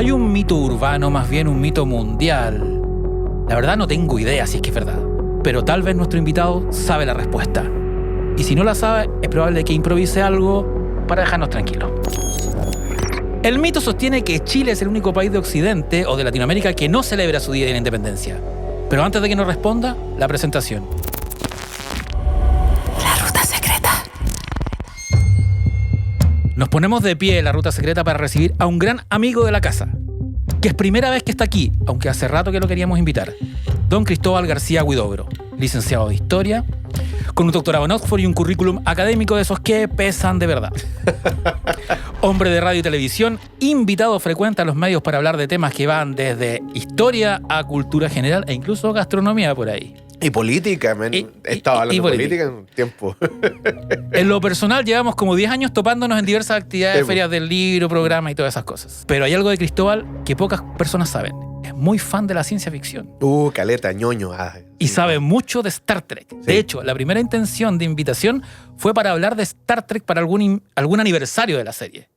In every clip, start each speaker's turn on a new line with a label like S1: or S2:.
S1: ¿Hay un mito urbano, más bien un mito mundial? La verdad no tengo idea si es que es verdad, pero tal vez nuestro invitado sabe la respuesta. Y si no la sabe, es probable que improvise algo para dejarnos tranquilos. El mito sostiene que Chile es el único país de Occidente o de Latinoamérica que no celebra su Día de la Independencia. Pero antes de que nos responda, la presentación.
S2: La ruta secreta.
S1: Nos ponemos de pie en la ruta secreta para recibir a un gran amigo de la casa, que es primera vez que está aquí, aunque hace rato que lo queríamos invitar. Don Cristóbal García Huidobro, licenciado de Historia, con un doctorado en Oxford y un currículum académico de esos que pesan de verdad. Hombre de radio y televisión, invitado frecuente a los medios para hablar de temas que van desde historia a cultura general e incluso gastronomía por ahí.
S3: Y política, estaba hablando de política en un tiempo.
S1: En lo personal, llevamos como 10 años topándonos en diversas actividades, ferias del libro, programas y todas esas cosas. Pero hay algo de Cristóbal que pocas personas saben. Es muy fan de la ciencia ficción.
S3: Caleta, ñoño.
S1: Y sabe mucho de Star Trek. Sí. De hecho, la primera intención de invitación fue para hablar de Star Trek para algún aniversario de la serie.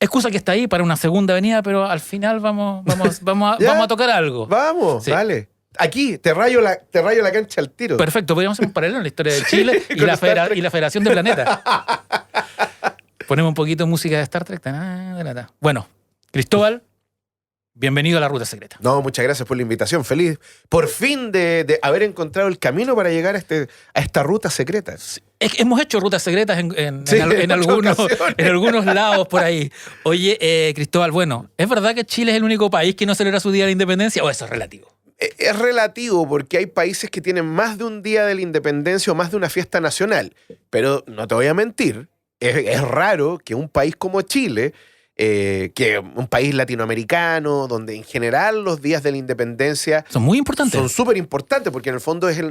S1: Excusa que está ahí para una segunda venida, pero al final vamos a tocar algo.
S3: Vamos, sí. Dale. Aquí, te rayo la cancha al tiro.
S1: Perfecto, podríamos hacer un paralelo en la historia de Chile y la Federación de Planetas. Ponemos un poquito de música de Star Trek. Bueno, Cristóbal, bienvenido a la Ruta Secreta.
S3: No, muchas gracias por la invitación. Feliz por fin de haber encontrado el camino para llegar a esta ruta secreta.
S1: Sí. Hemos hecho rutas secretas en algunos lados por ahí. Oye, Cristóbal, bueno, ¿es verdad que Chile es el único país que no celebra su Día de la Independencia o eso es relativo?
S3: Es relativo porque hay países que tienen más de un día de la independencia o más de una fiesta nacional. Pero no te voy a mentir, es raro que un país como Chile, que un país latinoamericano, donde en general los días de la independencia
S1: son muy importantes.
S3: Son súper importantes porque en el fondo es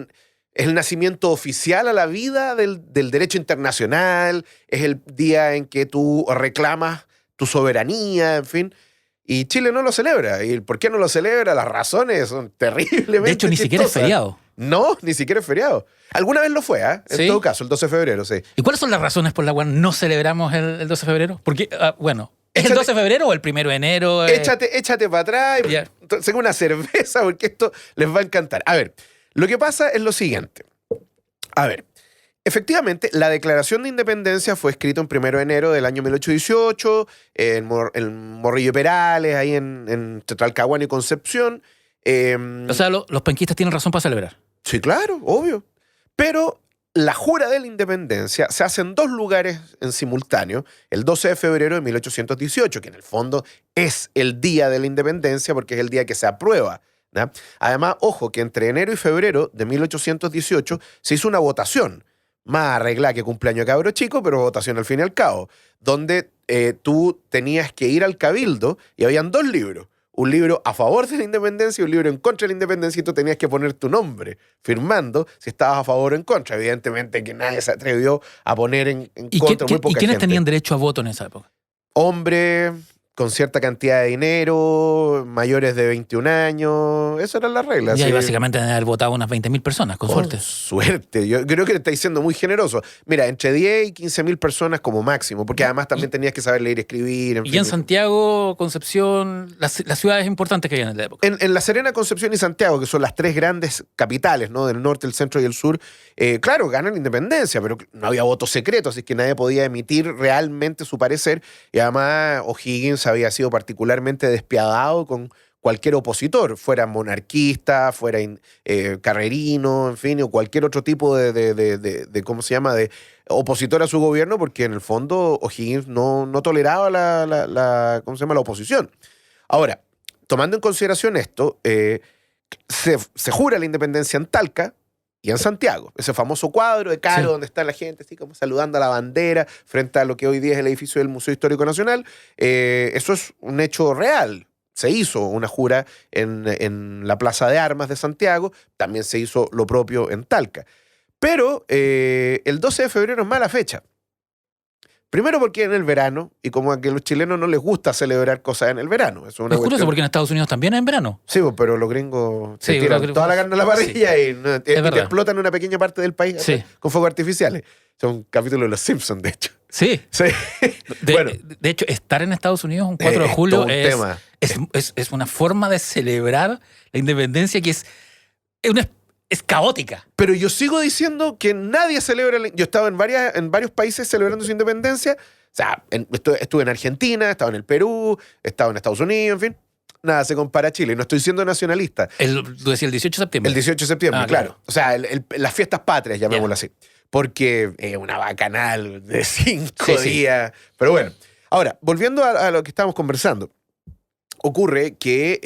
S3: el nacimiento oficial a la vida del derecho internacional, es el día en que tú reclamas tu soberanía, en fin. Y Chile no lo celebra. ¿Y por qué no lo celebra? Las razones son terriblemente
S1: De hecho, ni siquiera es feriado.
S3: No, ni siquiera es feriado. Alguna vez lo fue, ¿eh? En todo caso, el 12 de febrero, sí.
S1: ¿Y cuáles son las razones por las cuales no celebramos el 12 de febrero? Porque, ¿es el 12 de febrero o el 1 de enero?
S3: Échate para atrás y saca una cerveza porque esto les va a encantar. A ver, lo que pasa es lo siguiente. A ver, efectivamente, la Declaración de Independencia fue escrita en 1 de enero del año 1818 en Morrillo Perales, ahí en Talcahuano y Concepción.
S1: O sea, los penquistas tienen razón para celebrar.
S3: Sí, claro, obvio. Pero la jura de la independencia se hace en dos lugares en simultáneo, el 12 de febrero de 1818, que en el fondo es el día de la independencia porque es el día que se aprueba, ¿no? Además, ojo, que entre enero y febrero de 1818 se hizo una votación, más arreglada que cumpleaños de cabro chico, pero votación al fin y al cabo, donde tú tenías que ir al cabildo y habían dos libros. Un libro a favor de la independencia y un libro en contra de la independencia, y tú tenías que poner tu nombre firmando si estabas a favor o en contra. Evidentemente que nadie se atrevió a poner en contra, muy poca gente.
S1: ¿Y quiénes tenían derecho a voto en esa época?
S3: Hombres con cierta cantidad de dinero, mayores de 21 años, eso eran las reglas.
S1: Y ahí básicamente deben haber votado unas 20.000 personas, con suerte.
S3: Suerte, yo creo que le estáis siendo muy generoso. Mira, entre 10 y 15.000 personas como máximo, porque además también tenías que saber leer y escribir.
S1: Y en Santiago, Concepción, las ciudades importantes que había en la época.
S3: En La Serena, Concepción y Santiago, que son las tres grandes capitales, ¿no? Del norte, el centro y el sur, claro, ganan la independencia, pero no había voto secreto, así que nadie podía emitir realmente su parecer. Y además O'Higgins había sido particularmente despiadado con cualquier opositor, fuera monarquista, fuera carrerino, en fin, o cualquier otro tipo de ¿cómo se llama?, de opositor a su gobierno, porque en el fondo O'Higgins no toleraba ¿cómo se llama?, la oposición. Ahora, tomando en consideración esto, se jura la independencia en Talca y en Santiago. Ese famoso cuadro de Caro, sí, donde está la gente así como saludando a la bandera frente a lo que hoy día es el edificio del Museo Histórico Nacional. Eso es un hecho real. Se hizo una jura en la Plaza de Armas de Santiago, también se hizo lo propio en Talca. Pero el 12 de febrero es mala fecha, Primero porque en el verano, y como a que los chilenos no les gusta celebrar cosas en el verano. Eso es una
S1: Es curioso
S3: cuestión.
S1: porque en Estados Unidos también es en verano.
S3: Sí, pues, pero los gringos se
S1: Sí,
S3: tiran
S1: los gringos-
S3: toda la carne a la parrilla y te
S1: verdad.
S3: explotan una pequeña parte del país
S1: Sí.
S3: con fuegos artificiales. Es un capítulo de Los Simpsons, de hecho.
S1: Sí.
S3: Sí. Bueno,
S1: De hecho, estar en Estados Unidos un 4 de
S3: es
S1: julio
S3: todo un tema.
S1: es una forma de celebrar la independencia que es caótica.
S3: Pero yo sigo diciendo que nadie celebra. Yo he estado en varios países celebrando su independencia. O sea, estuve en Argentina, he estado en el Perú, he estado en Estados Unidos, en fin. Nada se compara a Chile. No estoy siendo nacionalista.
S1: Tú decías el 18 de septiembre.
S3: El 18 de septiembre,
S1: Ah,
S3: claro.
S1: claro.
S3: O sea, las fiestas patrias, llamémoslo así. Porque es una bacanal de 5
S1: Sí.
S3: días. Pero bueno. Ahora, volviendo a lo que estábamos conversando. Ocurre que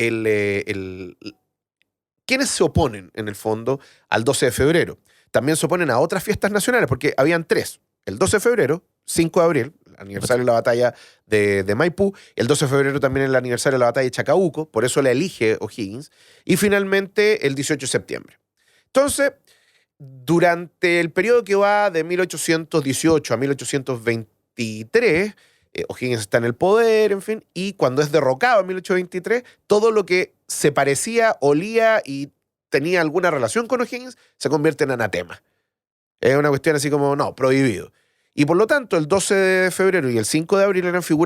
S3: quienes se oponen, en el fondo, al 12 de febrero, también se oponen a otras fiestas nacionales, porque habían 3. El 12 de febrero, 5 de abril, el aniversario de la batalla de Maipú, el 12 de febrero también el aniversario de la batalla de Chacabuco, por eso la elige O'Higgins, y finalmente el 18 de septiembre. Entonces, durante el periodo que va de 1818 a 1823, O'Higgins está en el poder, en fin, y cuando es derrocado en 1823, todo lo que se parecía, olía y tenía alguna relación con O'Higgins se convierte en anatema. Es una cuestión así como, no, prohibido. Y por lo tanto, el 12 de febrero y el 5 de abril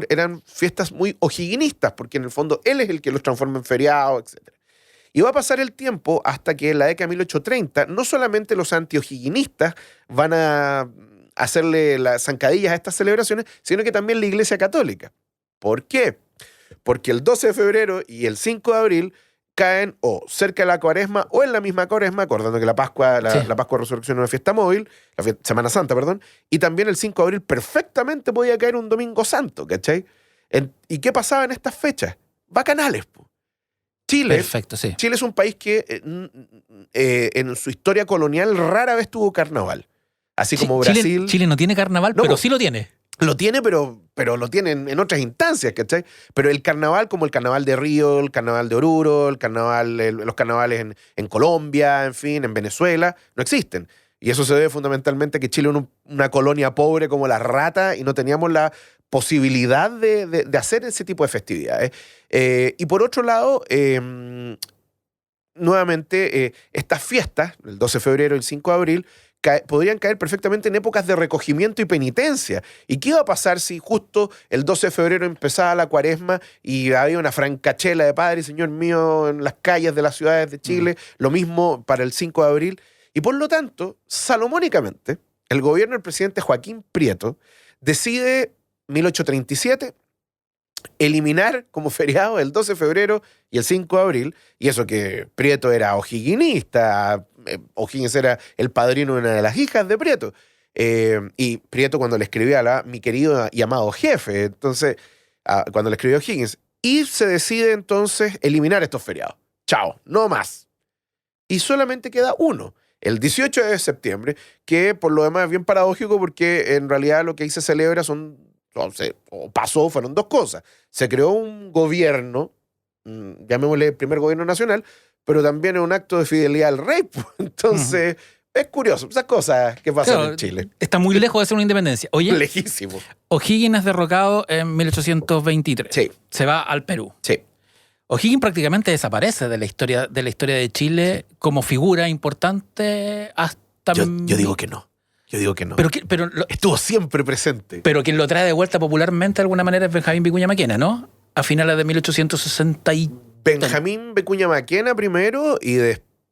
S3: eran fiestas muy o'higginistas, porque en el fondo él es el que los transforma en feriados, etc. Y va a pasar el tiempo hasta que en la década de 1830, no solamente los anti-o'higginistas van a hacerle las zancadillas a estas celebraciones, sino que también la Iglesia Católica. ¿Por qué? Porque el 12 de febrero y el 5 de abril caen o cerca de la Cuaresma o en la misma Cuaresma, acordando que la Pascua de Resurrección es una fiesta móvil, Semana Santa, perdón, y también el 5 de abril perfectamente podía caer un Domingo Santo, ¿cachai? ¿Y qué pasaba en estas fechas? Bacanales, po.
S1: Perfecto, sí.
S3: Chile es un país que en su historia colonial rara vez tuvo carnaval. Así como Brasil.
S1: Chile no tiene carnaval,
S3: No,
S1: pero sí lo tiene.
S3: Lo tiene, pero lo tiene en otras instancias, ¿cachai? Pero el carnaval, como el carnaval de Río, el carnaval de Oruro, los carnavales en Colombia, en fin, en Venezuela, no existen. Y eso se debe fundamentalmente a que Chile es una colonia pobre como la rata y no teníamos la posibilidad de hacer ese tipo de festividades. Y por otro lado, nuevamente, estas fiestas, el 12 de febrero y el 5 de abril, podrían caer perfectamente en épocas de recogimiento y penitencia. ¿Y qué iba a pasar si justo el 12 de febrero empezaba la Cuaresma y había una francachela de Padre y Señor mío en las calles de las ciudades de Chile? Lo mismo para el 5 de abril. Y por lo tanto, salomónicamente, el gobierno del presidente Joaquín Prieto decide, 1837, eliminar como feriado el 12 de febrero y el 5 de abril, y eso que Prieto era o'higginista, O'Higgins era el padrino de una de las hijas de Prieto, y Prieto cuando le escribía a mi querido y amado jefe, entonces, cuando le escribió a O'Higgins, y se decide entonces eliminar estos feriados. Chao, no más. Y solamente queda uno, el 18 de septiembre, que por lo demás es bien paradójico porque en realidad lo que ahí se celebra fueron 2 cosas. Se creó un gobierno, llamémosle primer gobierno nacional, pero también es un acto de fidelidad al rey. Entonces, es curioso, esas cosas que pasan en Chile.
S1: Está muy lejos de ser una independencia. Oye,
S3: lejísimo.
S1: O'Higgins es derrocado en 1823.
S3: Sí.
S1: Se va al Perú.
S3: Sí.
S1: O'Higgins prácticamente desaparece de la historia de Chile como figura importante hasta...
S3: Yo digo que no. Yo digo que no. Estuvo siempre presente.
S1: Pero quien lo trae de vuelta popularmente de alguna manera es Benjamín Vicuña Maquena, ¿no? A finales de 1860 y...
S3: Benjamín Vicuña Maquena primero y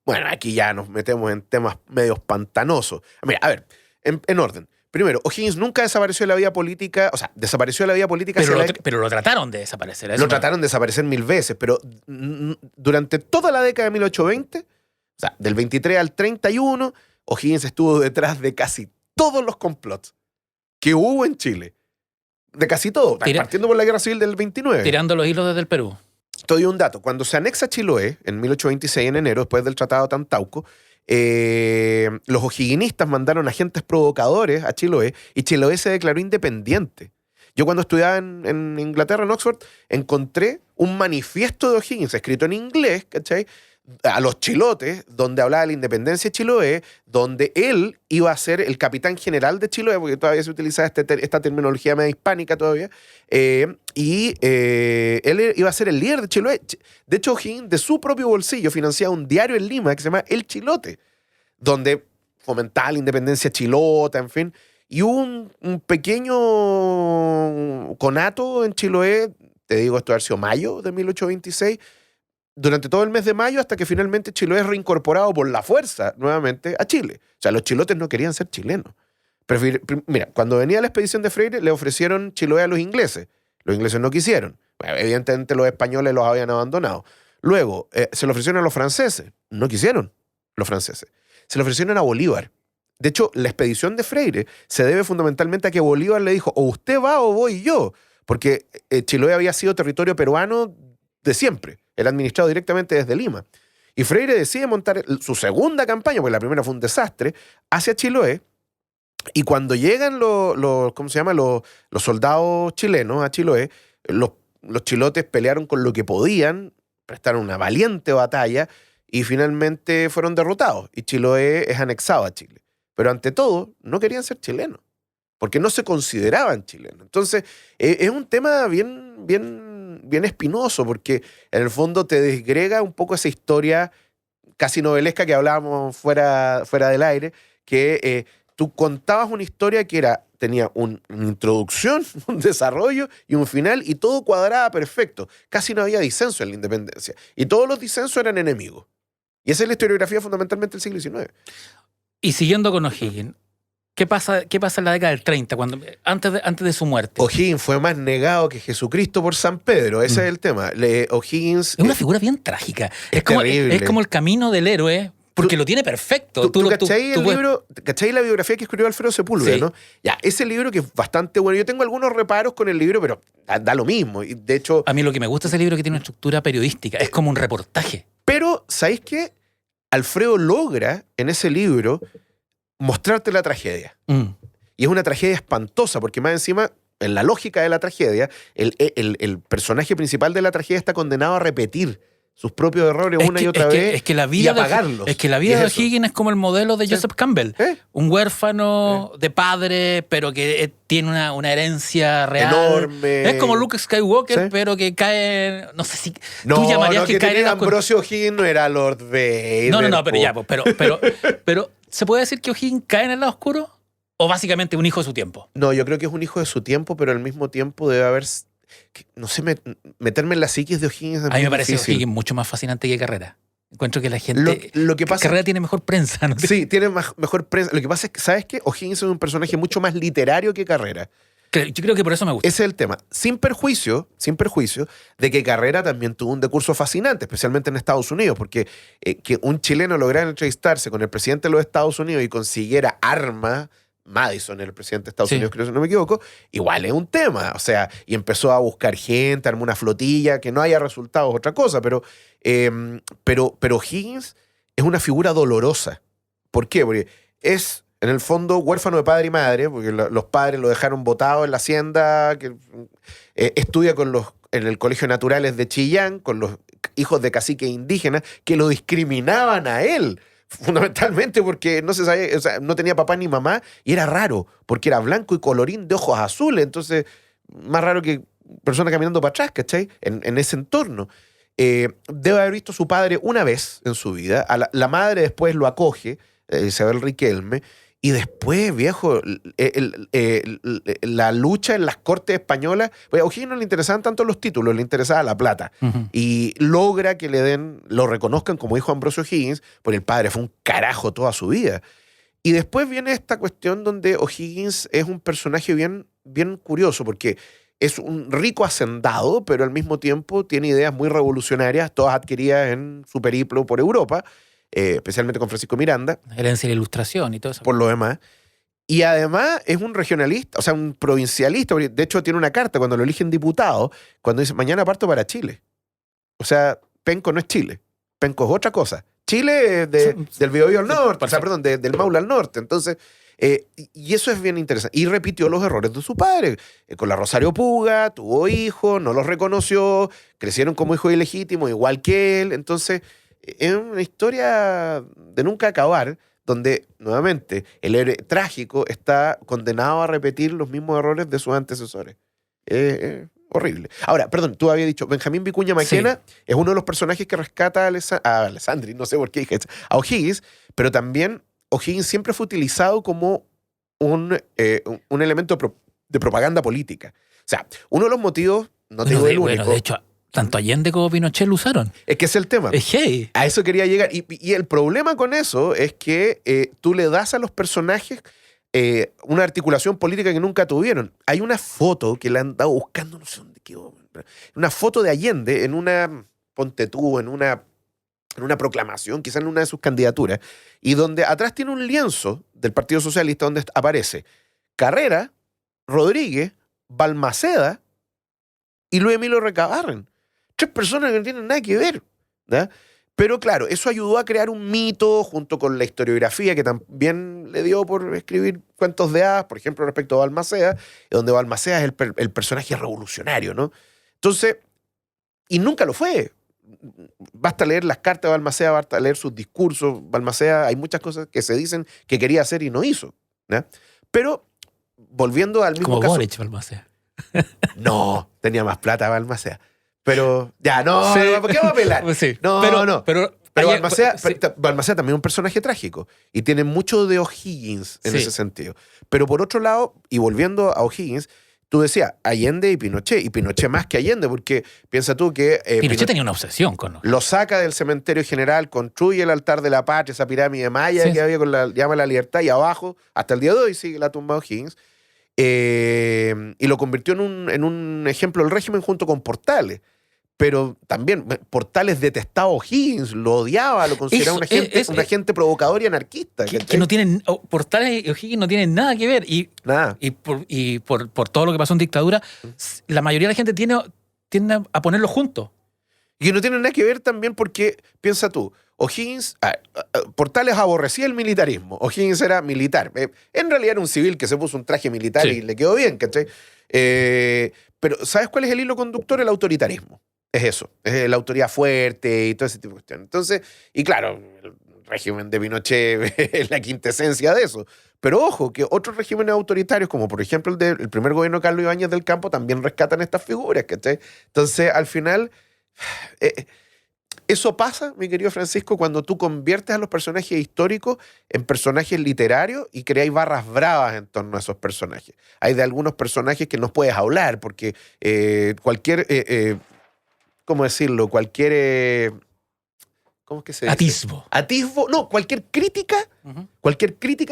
S3: bueno, aquí ya nos metemos en temas medios pantanosos. Mira, a ver, en orden. Primero, O'Higgins nunca desapareció de la vida política, o sea, desapareció de la vida política...
S1: Pero lo trataron de desaparecer.
S3: Lo trataron de desaparecer 1000 veces, pero durante toda la década de 1820, o sea, del 23 al 31, O'Higgins estuvo detrás de casi todos los complots que hubo en Chile. De casi todo, partiendo por la Guerra Civil del 29.
S1: Tirando los hilos desde el Perú.
S3: Te doy un dato. Cuando se anexa Chiloé, en 1826, en enero, después del Tratado de Tantauco, los o'higginistas mandaron agentes provocadores a Chiloé y Chiloé se declaró independiente. Yo cuando estudiaba en Inglaterra, en Oxford, encontré un manifiesto de O'Higgins escrito en inglés, ¿cachai?, a los Chilotes, donde hablaba de la independencia de Chiloé, donde él iba a ser el capitán general de Chiloé, porque todavía se utiliza esta terminología media hispánica todavía, él iba a ser el líder de Chiloé. De hecho, O'Higgins, de su propio bolsillo, financiaba un diario en Lima que se llama El Chilote, donde fomentaba la independencia chilota, en fin. Y hubo un pequeño conato en Chiloé, te digo, esto ha sido mayo de 1826, durante todo el mes de mayo, hasta que finalmente Chiloé es reincorporado por la fuerza nuevamente a Chile. O sea, los chilotes no querían ser chilenos. Mira, cuando venía la expedición de Freire, le ofrecieron Chiloé a los ingleses. Los ingleses no quisieron. Bueno, evidentemente los españoles los habían abandonado. Luego, se lo ofrecieron a los franceses. No quisieron los franceses. Se lo ofrecieron a Bolívar. De hecho, la expedición de Freire se debe fundamentalmente a que Bolívar le dijo, o usted va o voy yo. Porque Chiloé había sido territorio peruano de siempre. Era administrado directamente desde Lima. Y Freire decide montar su segunda campaña, porque la primera fue un desastre, hacia Chiloé. Y cuando llegan ¿cómo se llama? Los soldados chilenos a Chiloé, los chilotes pelearon con lo que podían, prestaron una valiente batalla y finalmente fueron derrotados. Y Chiloé es anexado a Chile. Pero ante todo, no querían ser chilenos, porque no se consideraban chilenos. Entonces, es un tema bien espinoso, porque en el fondo te desgrega un poco esa historia casi novelesca que hablábamos fuera del aire, que tú contabas una historia que tenía una introducción, un desarrollo y un final, y todo cuadraba perfecto. Casi no había disenso en la independencia. Y todos los disensos eran enemigos. Y esa es la historiografía fundamentalmente del siglo XIX.
S1: Y siguiendo con O'Higgins, ¿qué pasa en la década del 30, antes de su muerte?
S3: O'Higgins fue más negado que Jesucristo por San Pedro. Ese es el tema. O'Higgins
S1: es una figura bien trágica.
S3: Es terrible.
S1: Es como el camino del héroe, porque lo tiene perfecto.
S3: ¿Tú cachai el libro? ¿Cachai la biografía que escribió Alfredo Sepúlveda,
S1: sí,
S3: no? Ya, ese libro que es bastante bueno. Yo tengo algunos reparos con el libro, pero da lo mismo. Y de hecho,
S1: a mí lo que me gusta de ese libro es que tiene una estructura periodística. Es como un reportaje.
S3: Pero, ¿sabéis qué? Alfredo logra en ese libro mostrarte la tragedia. Y es una tragedia espantosa, porque más encima, en la lógica de la tragedia, el personaje principal de la tragedia está condenado a repetir sus propios errores una y otra vez
S1: es que la vida
S3: y apagarlos.
S1: Es que la vida de O'Higgins es como el modelo de Joseph Campbell. Un huérfano de padre, pero que tiene una herencia real.
S3: Enorme.
S1: Es como Luke Skywalker, pero que cae... No sé si... tú llamarías que cae en
S3: Ambrosio O'Higgins no era Lord Vader.
S1: No, pero ya, pero ¿se puede decir que O'Higgins cae en el lado oscuro? ¿O básicamente un hijo de su tiempo?
S3: No, yo creo que es un hijo de su tiempo, pero al mismo tiempo debe haber... No sé, meterme en la psiquis de O'Higgins es
S1: a mí me parece
S3: difícil.
S1: O'Higgins mucho más fascinante que Carrera. Encuentro que la gente...
S3: Lo que pasa,
S1: Carrera tiene mejor prensa, ¿no?
S3: Sí, tiene mejor prensa. Lo que pasa es que, ¿sabes qué? O'Higgins es un personaje mucho más literario que Carrera.
S1: Yo creo que por eso me gusta.
S3: Ese es el tema. Sin perjuicio de que Carrera también tuvo un discurso fascinante, especialmente en Estados Unidos, porque que un chileno lograra entrevistarse con el presidente de los Estados Unidos y consiguiera armas, Madison, el presidente de Estados Unidos, creo que no me equivoco, igual es un tema. O sea, y empezó a buscar gente, armó una flotilla, que no haya resultados, otra cosa, pero O'Higgins es una figura dolorosa. ¿Por qué? Porque es, en el fondo, huérfano de padre y madre, porque los padres lo dejaron botado en la hacienda, que estudia en el Colegio Naturales de Chillán, con los hijos de caciques indígenas, que lo discriminaban a él. Fundamentalmente porque no se sabía, o sea, no tenía papá ni mamá y era raro, porque era blanco y colorín de ojos azules, entonces más raro que persona caminando para atrás, ¿cachai? En ese entorno. Debe haber visto a su padre una vez en su vida, la madre después lo acoge, Isabel Riquelme, y después, viejo, la lucha en las cortes españolas, pues a O'Higgins no le interesaban tanto los títulos, le interesaba la plata. Y logra que lo reconozcan como hijo de Ambrosio O'Higgins, porque el padre fue un carajo toda su vida. Y después viene esta cuestión donde O'Higgins es un personaje bien curioso, porque es un rico hacendado, pero al mismo tiempo tiene ideas muy revolucionarias, todas adquiridas en su periplo por Europa, especialmente con Francisco Miranda.
S1: Herencia de la Ilustración y todo eso.
S3: Por lo demás. Y además es un regionalista, o sea, un provincialista. De hecho, tiene una carta cuando lo eligen diputado, cuando dice, mañana parto para Chile. O sea, Penco no es Chile. Penco es otra cosa. Chile es del Biobío al norte, o sea, perdón, del Maule al norte. Entonces, y eso es bien interesante. Y repitió los errores de su padre. Con la Rosario Puga, tuvo hijos, no los reconoció, crecieron como hijos ilegítimos, igual que él. Entonces... es una historia de nunca acabar, donde, nuevamente, el héroe trágico está condenado a repetir los mismos errores de sus antecesores. Horrible. Ahora, perdón, tú habías dicho, Benjamín Vicuña Maquena es uno de los personajes que rescata a Alessandri, no sé por qué dije eso, a O'Higgins, pero también O'Higgins siempre fue utilizado como un elemento de propaganda política. O sea, uno de los motivos, no te digo el único.
S1: Bueno, de hecho, tanto Allende como Pinochet lo usaron.
S3: Es que ese es el tema.
S1: Hey.
S3: A eso quería llegar. Y el problema con eso es que tú le das a los personajes una articulación política que nunca tuvieron. Hay una foto que la han dado buscando, no sé dónde quedó. Una foto de Allende en una, ponte tú, en una proclamación, quizás en una de sus candidaturas, y donde atrás tiene un lienzo del Partido Socialista donde aparece Carrera, Rodríguez, Balmaceda y Luis Emilio Recabarren. 3 personas que no tienen nada que ver, ¿verdad? Pero claro, eso ayudó a crear un mito junto con la historiografía que también le dio por escribir cuentos de hadas, por ejemplo, respecto a Balmaceda, donde Balmaceda es el personaje revolucionario, ¿no? Entonces, y nunca lo fue. Basta leer las cartas de Balmaceda, basta leer sus discursos. Balmaceda, hay muchas cosas que se dicen que quería hacer y no hizo, ¿no? Pero, volviendo al mismo
S1: como
S3: caso...
S1: Boric, Balmaceda.
S3: No, tenía más plata Balmaceda. Pero, ya, no,
S1: Sí.
S3: ¿por qué vamos a pelar?
S1: Sí.
S3: No, no.
S1: Pero
S3: Balmaceda,
S1: sí.
S3: Balmaceda también es un personaje trágico y tiene mucho de O'Higgins en
S1: Sí.
S3: ese sentido. Pero por otro lado, y volviendo a O'Higgins, tú decías Allende y Pinochet más que Allende, porque piensa tú que
S1: Pinochet tenía una obsesión con
S3: lo saca del cementerio general, construye el altar de la patria, esa pirámide maya
S1: Sí.
S3: que había con la llama de la libertad, y abajo, hasta el día de hoy, sigue la tumba de O'Higgins, y lo convirtió en un ejemplo del régimen junto con Portales. Pero también Portales detestaba a O'Higgins, lo odiaba, lo consideraba un agente provocador y anarquista.
S1: que no tienen, Portales y O'Higgins no tienen nada que ver.
S3: Nada.
S1: Y por todo lo que pasó en dictadura, la mayoría de la gente tiende a ponerlo juntos.
S3: Y no tiene nada que ver también porque, piensa tú, O'Higgins, Portales aborrecía el militarismo. O'Higgins era militar. En realidad era un civil que se puso un traje militar
S1: Sí.
S3: y le quedó bien, ¿cachai? Pero ¿sabes cuál es el hilo conductor? El autoritarismo. Es eso, es la autoridad fuerte y todo ese tipo de cuestiones. Entonces, y claro, el régimen de Pinochet es la quintesencia de eso. Pero ojo, que otros regímenes autoritarios, como por ejemplo el primer gobierno de Carlos Ibáñez del Campo, también rescatan estas figuras, ¿cachai? Entonces, al final, eso pasa, mi querido Francisco, cuando tú conviertes a los personajes históricos en personajes literarios y creáis barras bravas en torno a esos personajes. Hay de algunos personajes que no puedes hablar porque cualquier... ¿cómo decirlo? Cualquier... ¿cómo es que se dice? Atisbo. No, cualquier crítica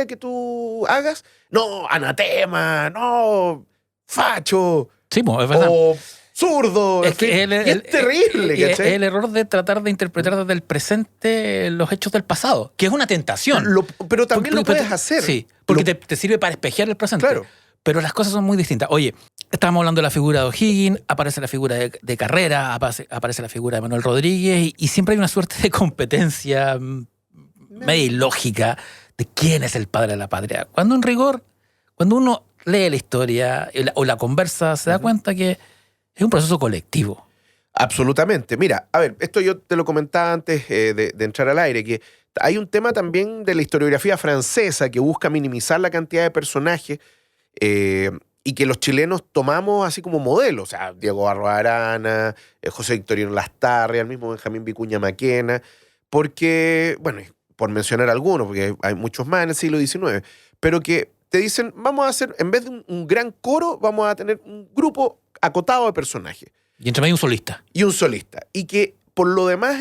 S3: que tú hagas, no, anatema, no, facho,
S1: Sí, pues, es verdad.
S3: o zurdo.
S1: Es que
S3: es terrible,
S1: es
S3: ¿cachai?
S1: el error de tratar de interpretar desde el presente los hechos del pasado, que es una tentación.
S3: Pero también lo
S1: Porque-
S3: puedes hacer.
S1: Sí, porque te sirve para espejear el presente.
S3: Claro.
S1: Pero las cosas son muy distintas. Oye, estábamos hablando de la figura de O'Higgins, aparece la figura de Carrera, aparece la figura de Manuel Rodríguez, y siempre hay una suerte de competencia media ilógica de quién es el padre de la patria. Cuando en rigor, cuando uno lee la historia o la conversa, se da cuenta que es un proceso colectivo.
S3: Absolutamente. Mira, a ver, esto yo te lo comentaba antes de entrar al aire, que hay un tema también de la historiografía francesa que busca minimizar la cantidad de personajes y que los chilenos tomamos así como modelo. O sea, Diego Barros Arana, José Victorino Lastarria, el mismo Benjamín Vicuña Maquena, porque, bueno, por mencionar algunos, porque hay muchos más en el siglo XIX, pero que te dicen, vamos a hacer, en vez de un gran coro, vamos a tener un grupo acotado de personajes.
S1: Y entre medio un solista.
S3: Y un solista. Y que por lo demás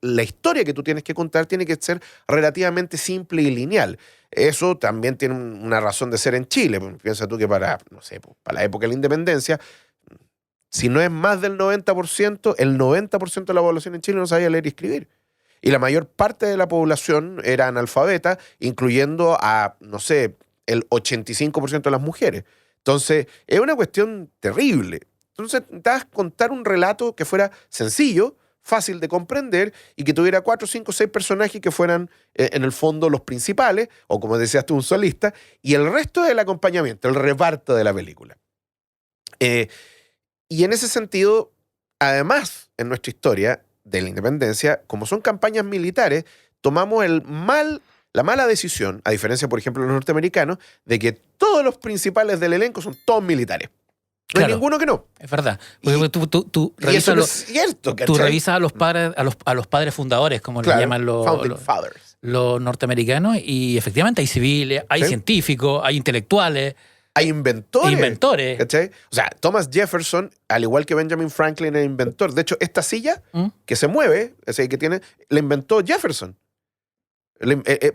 S3: la historia que tú tienes que contar tiene que ser relativamente simple y lineal. Eso también tiene una razón de ser en Chile. Piensa tú que para la época de la independencia, si no es más del 90%, el 90% de la población en Chile no sabía leer y escribir. Y la mayor parte de la población era analfabeta, incluyendo a, el 85% de las mujeres. Entonces, es una cuestión terrible. Entonces, necesitabas contar un relato que fuera sencillo, fácil de comprender y que tuviera 4, 5, 6 personajes que fueran, en el fondo, los principales, o como decías tú, un solista, y el resto del acompañamiento, el reparto de la película. Y en ese sentido, además, en nuestra historia, de la independencia, como son campañas militares, tomamos la mala decisión, a diferencia, por ejemplo, de los norteamericanos, de que todos los principales del elenco son todos militares. No hay
S1: Claro.
S3: ninguno que no.
S1: Es verdad. Porque tú
S3: Y eso
S1: revisas,
S3: no es cierto,
S1: tú
S3: ¿cachai?
S1: revisas a los padres, a los padres fundadores, como
S3: Claro,
S1: le llaman
S3: Founding Fathers.
S1: los norteamericanos, y efectivamente hay civiles, hay
S3: Sí.
S1: científicos, hay intelectuales,
S3: Hay inventores.
S1: inventores.
S3: ¿Cachai? O sea, Thomas Jefferson, al igual que Benjamin Franklin, es inventor. De hecho, esta silla
S1: ¿Mm?
S3: que se mueve, esa que tiene, la inventó Jefferson.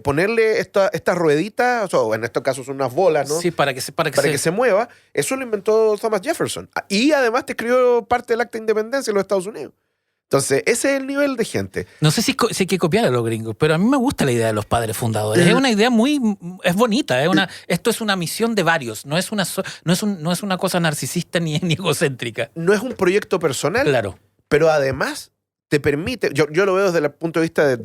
S3: Ponerle estas rueditas, o en estos casos son unas bolas, ¿no?
S1: Sí, para que
S3: Para que se mueva, eso lo inventó Thomas Jefferson. Y además te escribió parte del Acta de Independencia de los Estados Unidos. Entonces, ese es el nivel de gente.
S1: No sé si hay que copiar a los gringos, pero a mí me gusta la idea de los padres fundadores. Es una idea es bonita. Esto es una misión de varios. No es una cosa narcisista ni egocéntrica.
S3: No es un proyecto personal,
S1: Claro.
S3: pero además te permite, yo lo veo desde el punto de vista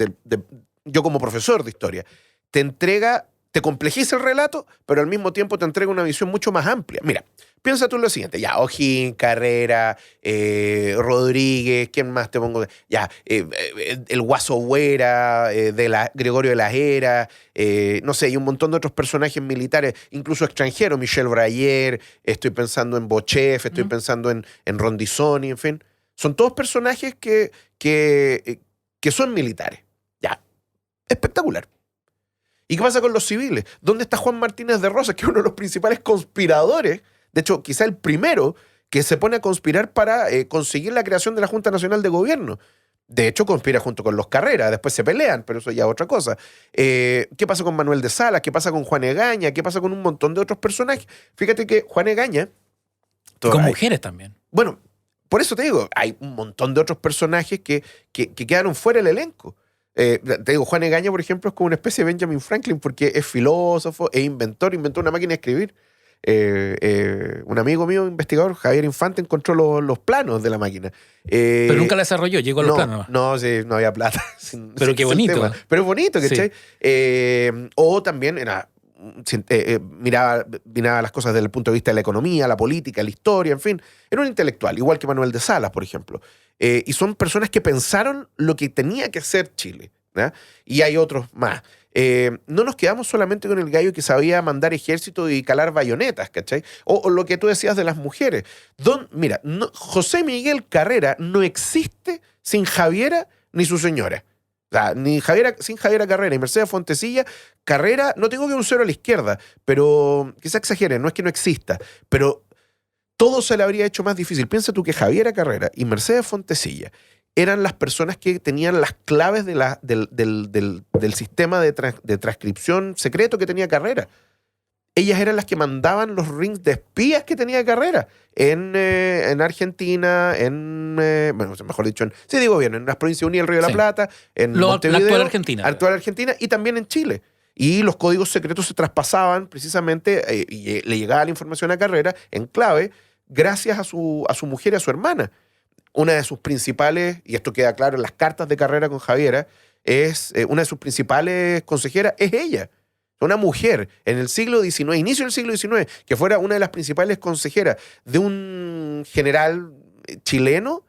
S3: yo como profesor de historia, te complejiza el relato, pero al mismo tiempo te entrega una visión mucho más amplia. Mira, piensa tú en lo siguiente, ya, O'Higgins, Carrera, Rodríguez, ¿quién más te pongo? Ya, el Guaso Huera, Gregorio de las Heras, no sé, y un montón de otros personajes militares, incluso extranjeros, Michel Brayer, estoy pensando en Bochef, estoy pensando en Rondizoni, en fin. Son todos personajes que son militares. Ya, espectacular. ¿Y qué pasa con los civiles? ¿Dónde está Juan Martínez de Rosas, que es uno de los principales conspiradores? De hecho, quizá el primero que se pone a conspirar para conseguir la creación de la Junta Nacional de Gobierno. De hecho, conspira junto con los Carrera, después se pelean, pero eso ya es otra cosa. ¿Qué pasa con Manuel de Salas? ¿Qué pasa con Juan Egaña? ¿Qué pasa con un montón de otros personajes? Fíjate que Juan Egaña...
S1: Con mujeres también.
S3: Bueno, por eso te digo, hay un montón de otros personajes que quedaron fuera del elenco. Te digo, Juan Egaña, por ejemplo, es como una especie de Benjamin Franklin porque es filósofo, es inventor, inventó una máquina de escribir. Un amigo mío, investigador, Javier Infante, encontró los planos de la máquina.
S1: Pero nunca la desarrolló, llegó a los planos.
S3: No, sí, no había plata.
S1: Pero qué bonito.
S3: Pero es bonito,
S1: Sí.
S3: ¿cachai? O también miraba las cosas desde el punto de vista de la economía, la política, la historia, en fin. Era un intelectual, igual que Manuel de Salas, por ejemplo. Y son personas que pensaron lo que tenía que ser Chile, ¿ya? Y hay otros más. No nos quedamos solamente con el gallo que sabía mandar ejército y calar bayonetas, ¿cachai? O lo que tú decías de las mujeres. Mira, José Miguel Carrera no existe sin Javiera ni su señora. O sea, sin Javiera Carrera y Mercedes Fontecilla, Carrera, no tengo que un cero a la izquierda, pero quizá exagere, no es que no exista, pero todo se le habría hecho más difícil. Piensa tú que Javiera Carrera y Mercedes Fontecilla eran las personas que tenían las claves del sistema de transcripción secreto que tenía Carrera. Ellas eran las que mandaban los rings de espías que tenía Carrera en Argentina, bueno, mejor dicho, en las Provincias Unidas del Río de la
S1: Sí.
S3: Plata, en
S1: La
S3: Montevideo,
S1: actual Argentina.
S3: Y también en Chile. Y los códigos secretos se traspasaban precisamente y le llegaba la información a Carrera en clave gracias a su mujer y a su hermana. Una de sus principales, y esto queda claro en las cartas de Carrera con Javiera, una de sus principales consejeras es ella. Una mujer en el siglo XIX, inicio del siglo XIX, que fuera una de las principales consejeras de un general chileno.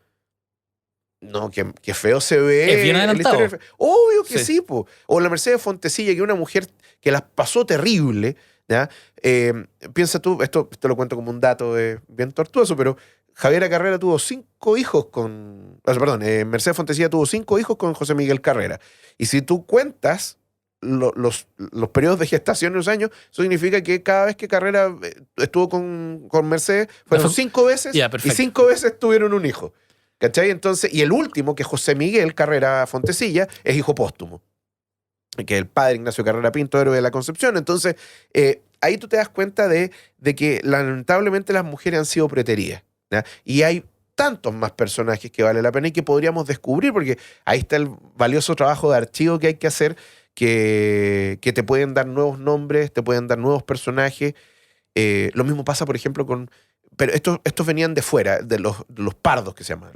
S3: No, que feo se ve.
S1: Es bien adelantado.
S3: Obvio que
S1: Sí.
S3: sí, po. O la Mercedes Fontecilla, que es una mujer que las pasó terrible. ¿Ya? Piensa tú, esto lo cuento como un dato bien tortuoso, pero Javiera Carrera tuvo 5 hijos Mercedes Fontecilla tuvo 5 hijos con José Miguel Carrera. Y si tú cuentas los periodos de gestación en los años, eso significa que cada vez que Carrera estuvo con Mercedes, fueron 5 veces,
S1: Ya,
S3: y
S1: perfecto.
S3: 5 veces tuvieron un hijo. ¿Cachai? Entonces, y el último, que es José Miguel Carrera Fontecilla, es hijo póstumo, que es el padre Ignacio Carrera Pinto, héroe de la Concepción. Entonces, ahí tú te das cuenta de que lamentablemente las mujeres han sido preteridas, ¿ya? Y hay tantos más personajes que vale la pena y que podríamos descubrir, porque ahí está el valioso trabajo de archivo que hay que hacer, que te pueden dar nuevos nombres, te pueden dar nuevos personajes. Lo mismo pasa, por ejemplo, pero estos venían de fuera, de los pardos, que se llaman,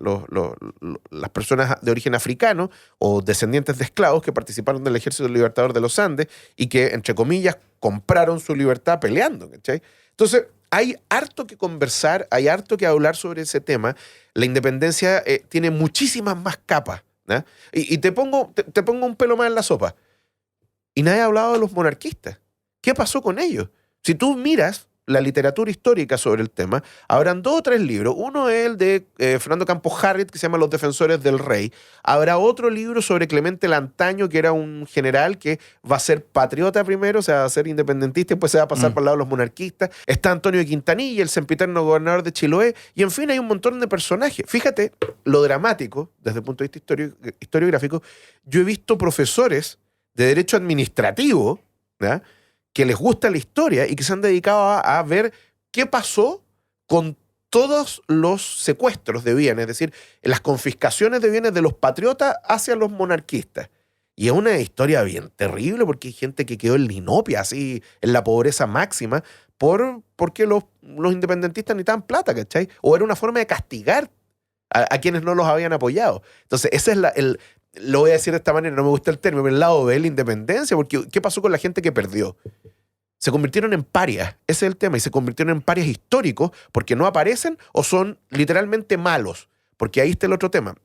S3: las personas de origen africano o descendientes de esclavos que participaron del Ejército Libertador de los Andes y que, entre comillas, compraron su libertad peleando, ¿cachai? Entonces, hay harto que conversar, hay harto que hablar sobre ese tema. La independencia tiene muchísimas más capas ¿ya? Y te pongo un pelo más en la sopa. Y nadie ha hablado de los monarquistas. ¿Qué pasó con ellos? Si tú miras la literatura histórica sobre el tema, habrán 2 o 3 libros. Uno es el de Fernando Campos Harriet, que se llama Los defensores del rey. Habrá otro libro sobre Clemente Lantaño, que era un general que va a ser patriota primero, o sea, va a ser independentista y después se va a pasar por el lado de los monarquistas. Está Antonio de Quintanilla, el sempiterno gobernador de Chiloé. Y en fin, hay un montón de personajes. Fíjate lo dramático, desde el punto de vista historiográfico. Yo he visto profesores de derecho administrativo, ¿ya?, que les gusta la historia y que se han dedicado a ver qué pasó con todos los secuestros de bienes, es decir, las confiscaciones de bienes de los patriotas hacia los monarquistas. Y es una historia bien terrible porque hay gente que quedó en la inopia, así, en la pobreza máxima, porque los independentistas necesitaban plata, ¿cachai? O era una forma de castigar a quienes no los habían apoyado. Entonces, ese es lo voy a decir de esta manera, no me gusta el término, pero el lado B de la independencia, porque ¿qué pasó con la gente que perdió? Se convirtieron en parias, ese es el tema, y se convirtieron en parias históricos porque no aparecen o son literalmente malos, porque ahí está el otro tema.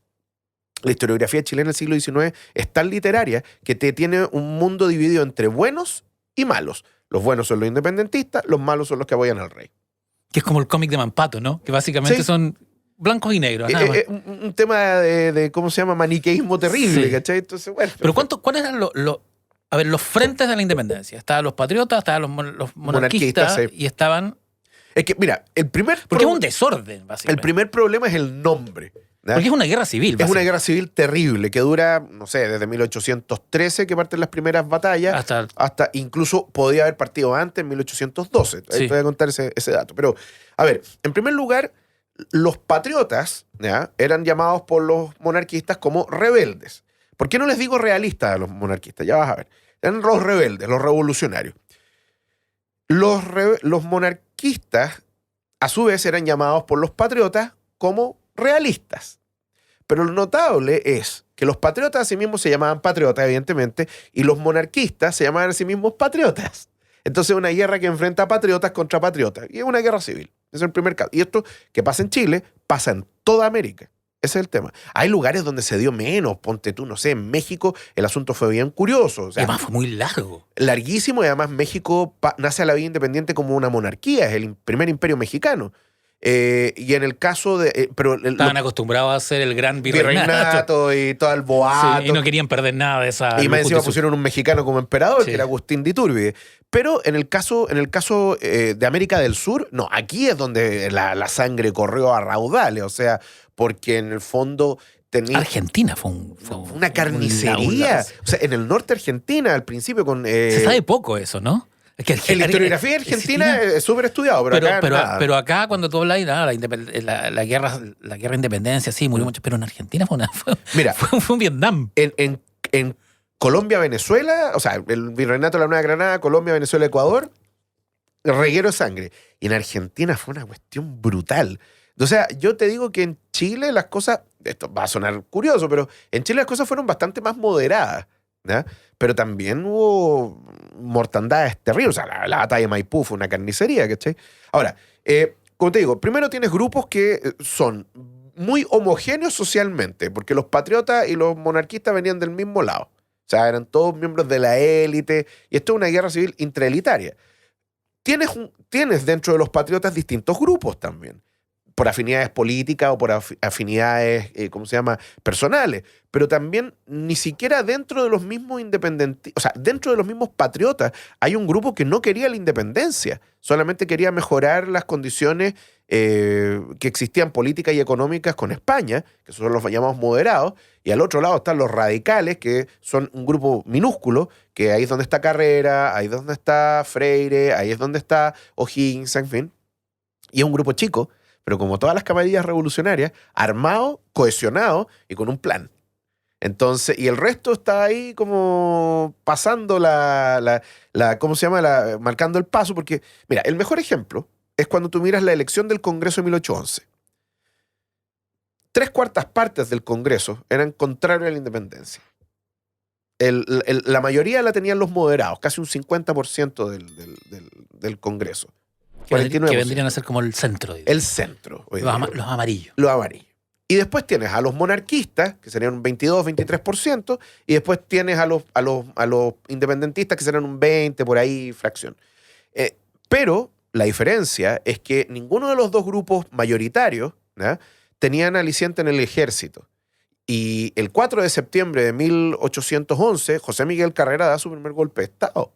S3: La historiografía chilena del siglo XIX es tan literaria que te tiene un mundo dividido entre buenos y malos. Los buenos son los independentistas, los malos son los que apoyan al rey.
S1: Que es como el cómic de Mampato, ¿no? Que básicamente son blancos y negros, nada más.
S3: Un tema de ¿cómo se llama? Maniqueísmo terrible, ¿cachai? Entonces, bueno.
S1: Pero ¿cuáles eran los frentes de la independencia? Estaban los patriotas, estaban los monarquistas
S3: sí.
S1: Y estaban...
S3: Es que, mira,
S1: Porque es un desorden, básicamente.
S3: El primer problema es el nombre. ¿Ya?
S1: Porque es una guerra civil.
S3: Es una guerra civil terrible que dura, no sé, desde 1813, que parten las primeras batallas, hasta incluso podía haber partido antes, en 1812. Ahí te voy a contar ese dato. Pero, a ver, en primer lugar, los patriotas, ¿ya?, eran llamados por los monarquistas como rebeldes. ¿Por qué no les digo realistas a los monarquistas? Ya vas a ver. Eran los rebeldes, los revolucionarios. Los monarquistas, a su vez, eran llamados por los patriotas como realistas. Pero lo notable es que los patriotas a sí mismos se llamaban patriotas, evidentemente, y los monarquistas se llamaban a sí mismos patriotas. Entonces es una guerra que enfrenta patriotas contra patriotas. Y es una guerra civil. Ese es el primer caso. Y esto que pasa en Chile, pasa en toda América. Ese es el tema. Hay lugares donde se dio menos. Ponte tú, no sé, en México el asunto fue bien curioso. O sea,
S1: además fue muy largo.
S3: Larguísimo, y además México nace a la vida independiente como una monarquía. Es el primer imperio mexicano. Y en el caso de...
S1: Estaban acostumbrados a hacer el gran
S3: virreinato y todo el boato.
S1: Sí, y no querían perder nada de esa...
S3: Y más encima pusieron un mexicano como emperador, que era Agustín de Iturbide. Pero en el caso de América del Sur, no, aquí es donde la sangre corrió a raudales. O sea, porque en el fondo...
S1: Argentina fue
S3: una carnicería. O sea, en el norte de Argentina, al principio con...
S1: Se sabe poco eso, ¿no? Es que
S3: en la historiografía argentina es súper estudiado,
S1: pero acá cuando tú hablas la guerra de independencia, sí, murió mucho, pero en Argentina fue un Vietnam.
S3: En Colombia, Venezuela, o sea, el virreinato de la Nueva Granada, Colombia, Venezuela, Ecuador, reguero de sangre. Y en Argentina fue una cuestión brutal. O sea, yo te digo que en Chile las cosas, esto va a sonar curioso, pero en Chile las cosas fueron bastante más moderadas, ¿ya? Pero también hubo mortandades terribles. O sea, la batalla de Maipú fue una carnicería, ¿cachai? Ahora, como te digo, primero tienes grupos que son muy homogéneos socialmente, porque los patriotas y los monarquistas venían del mismo lado. O sea, eran todos miembros de la élite, y esto es una guerra civil intraelitaria. Tienes dentro de los patriotas distintos grupos también, por afinidades políticas o por afinidades, personales. Pero también ni siquiera dentro de los mismos independentistas, o sea, dentro de los mismos patriotas, hay un grupo que no quería la independencia, solamente quería mejorar las condiciones que existían políticas y económicas con España, que son los llamados moderados, y al otro lado están los radicales, que son un grupo minúsculo, que ahí es donde está Carrera, ahí es donde está Freire, ahí es donde está O'Higgins, en fin. Y es un grupo chico, pero como todas las camarillas revolucionarias, armado, cohesionado y con un plan. Entonces, y el resto está ahí como pasando marcando el paso, porque, mira, el mejor ejemplo es cuando tú miras la elección del Congreso de 1811. 3/4 partes del Congreso eran contrarios a la independencia. La mayoría la tenían los moderados, casi un 50% del Congreso.
S1: Que vendrían a ser como el centro.
S3: El centro.
S1: Los amarillos.
S3: Los amarillos. Y después tienes a los monarquistas, que serían un 22-23%, y después tienes a los independentistas, que serán un 20%, por ahí, fracción. Pero la diferencia es que ninguno de los dos grupos mayoritarios, ¿no?, tenían aliciente en el ejército. Y el 4 de septiembre de 1811, José Miguel Carrera da su primer golpe de Estado,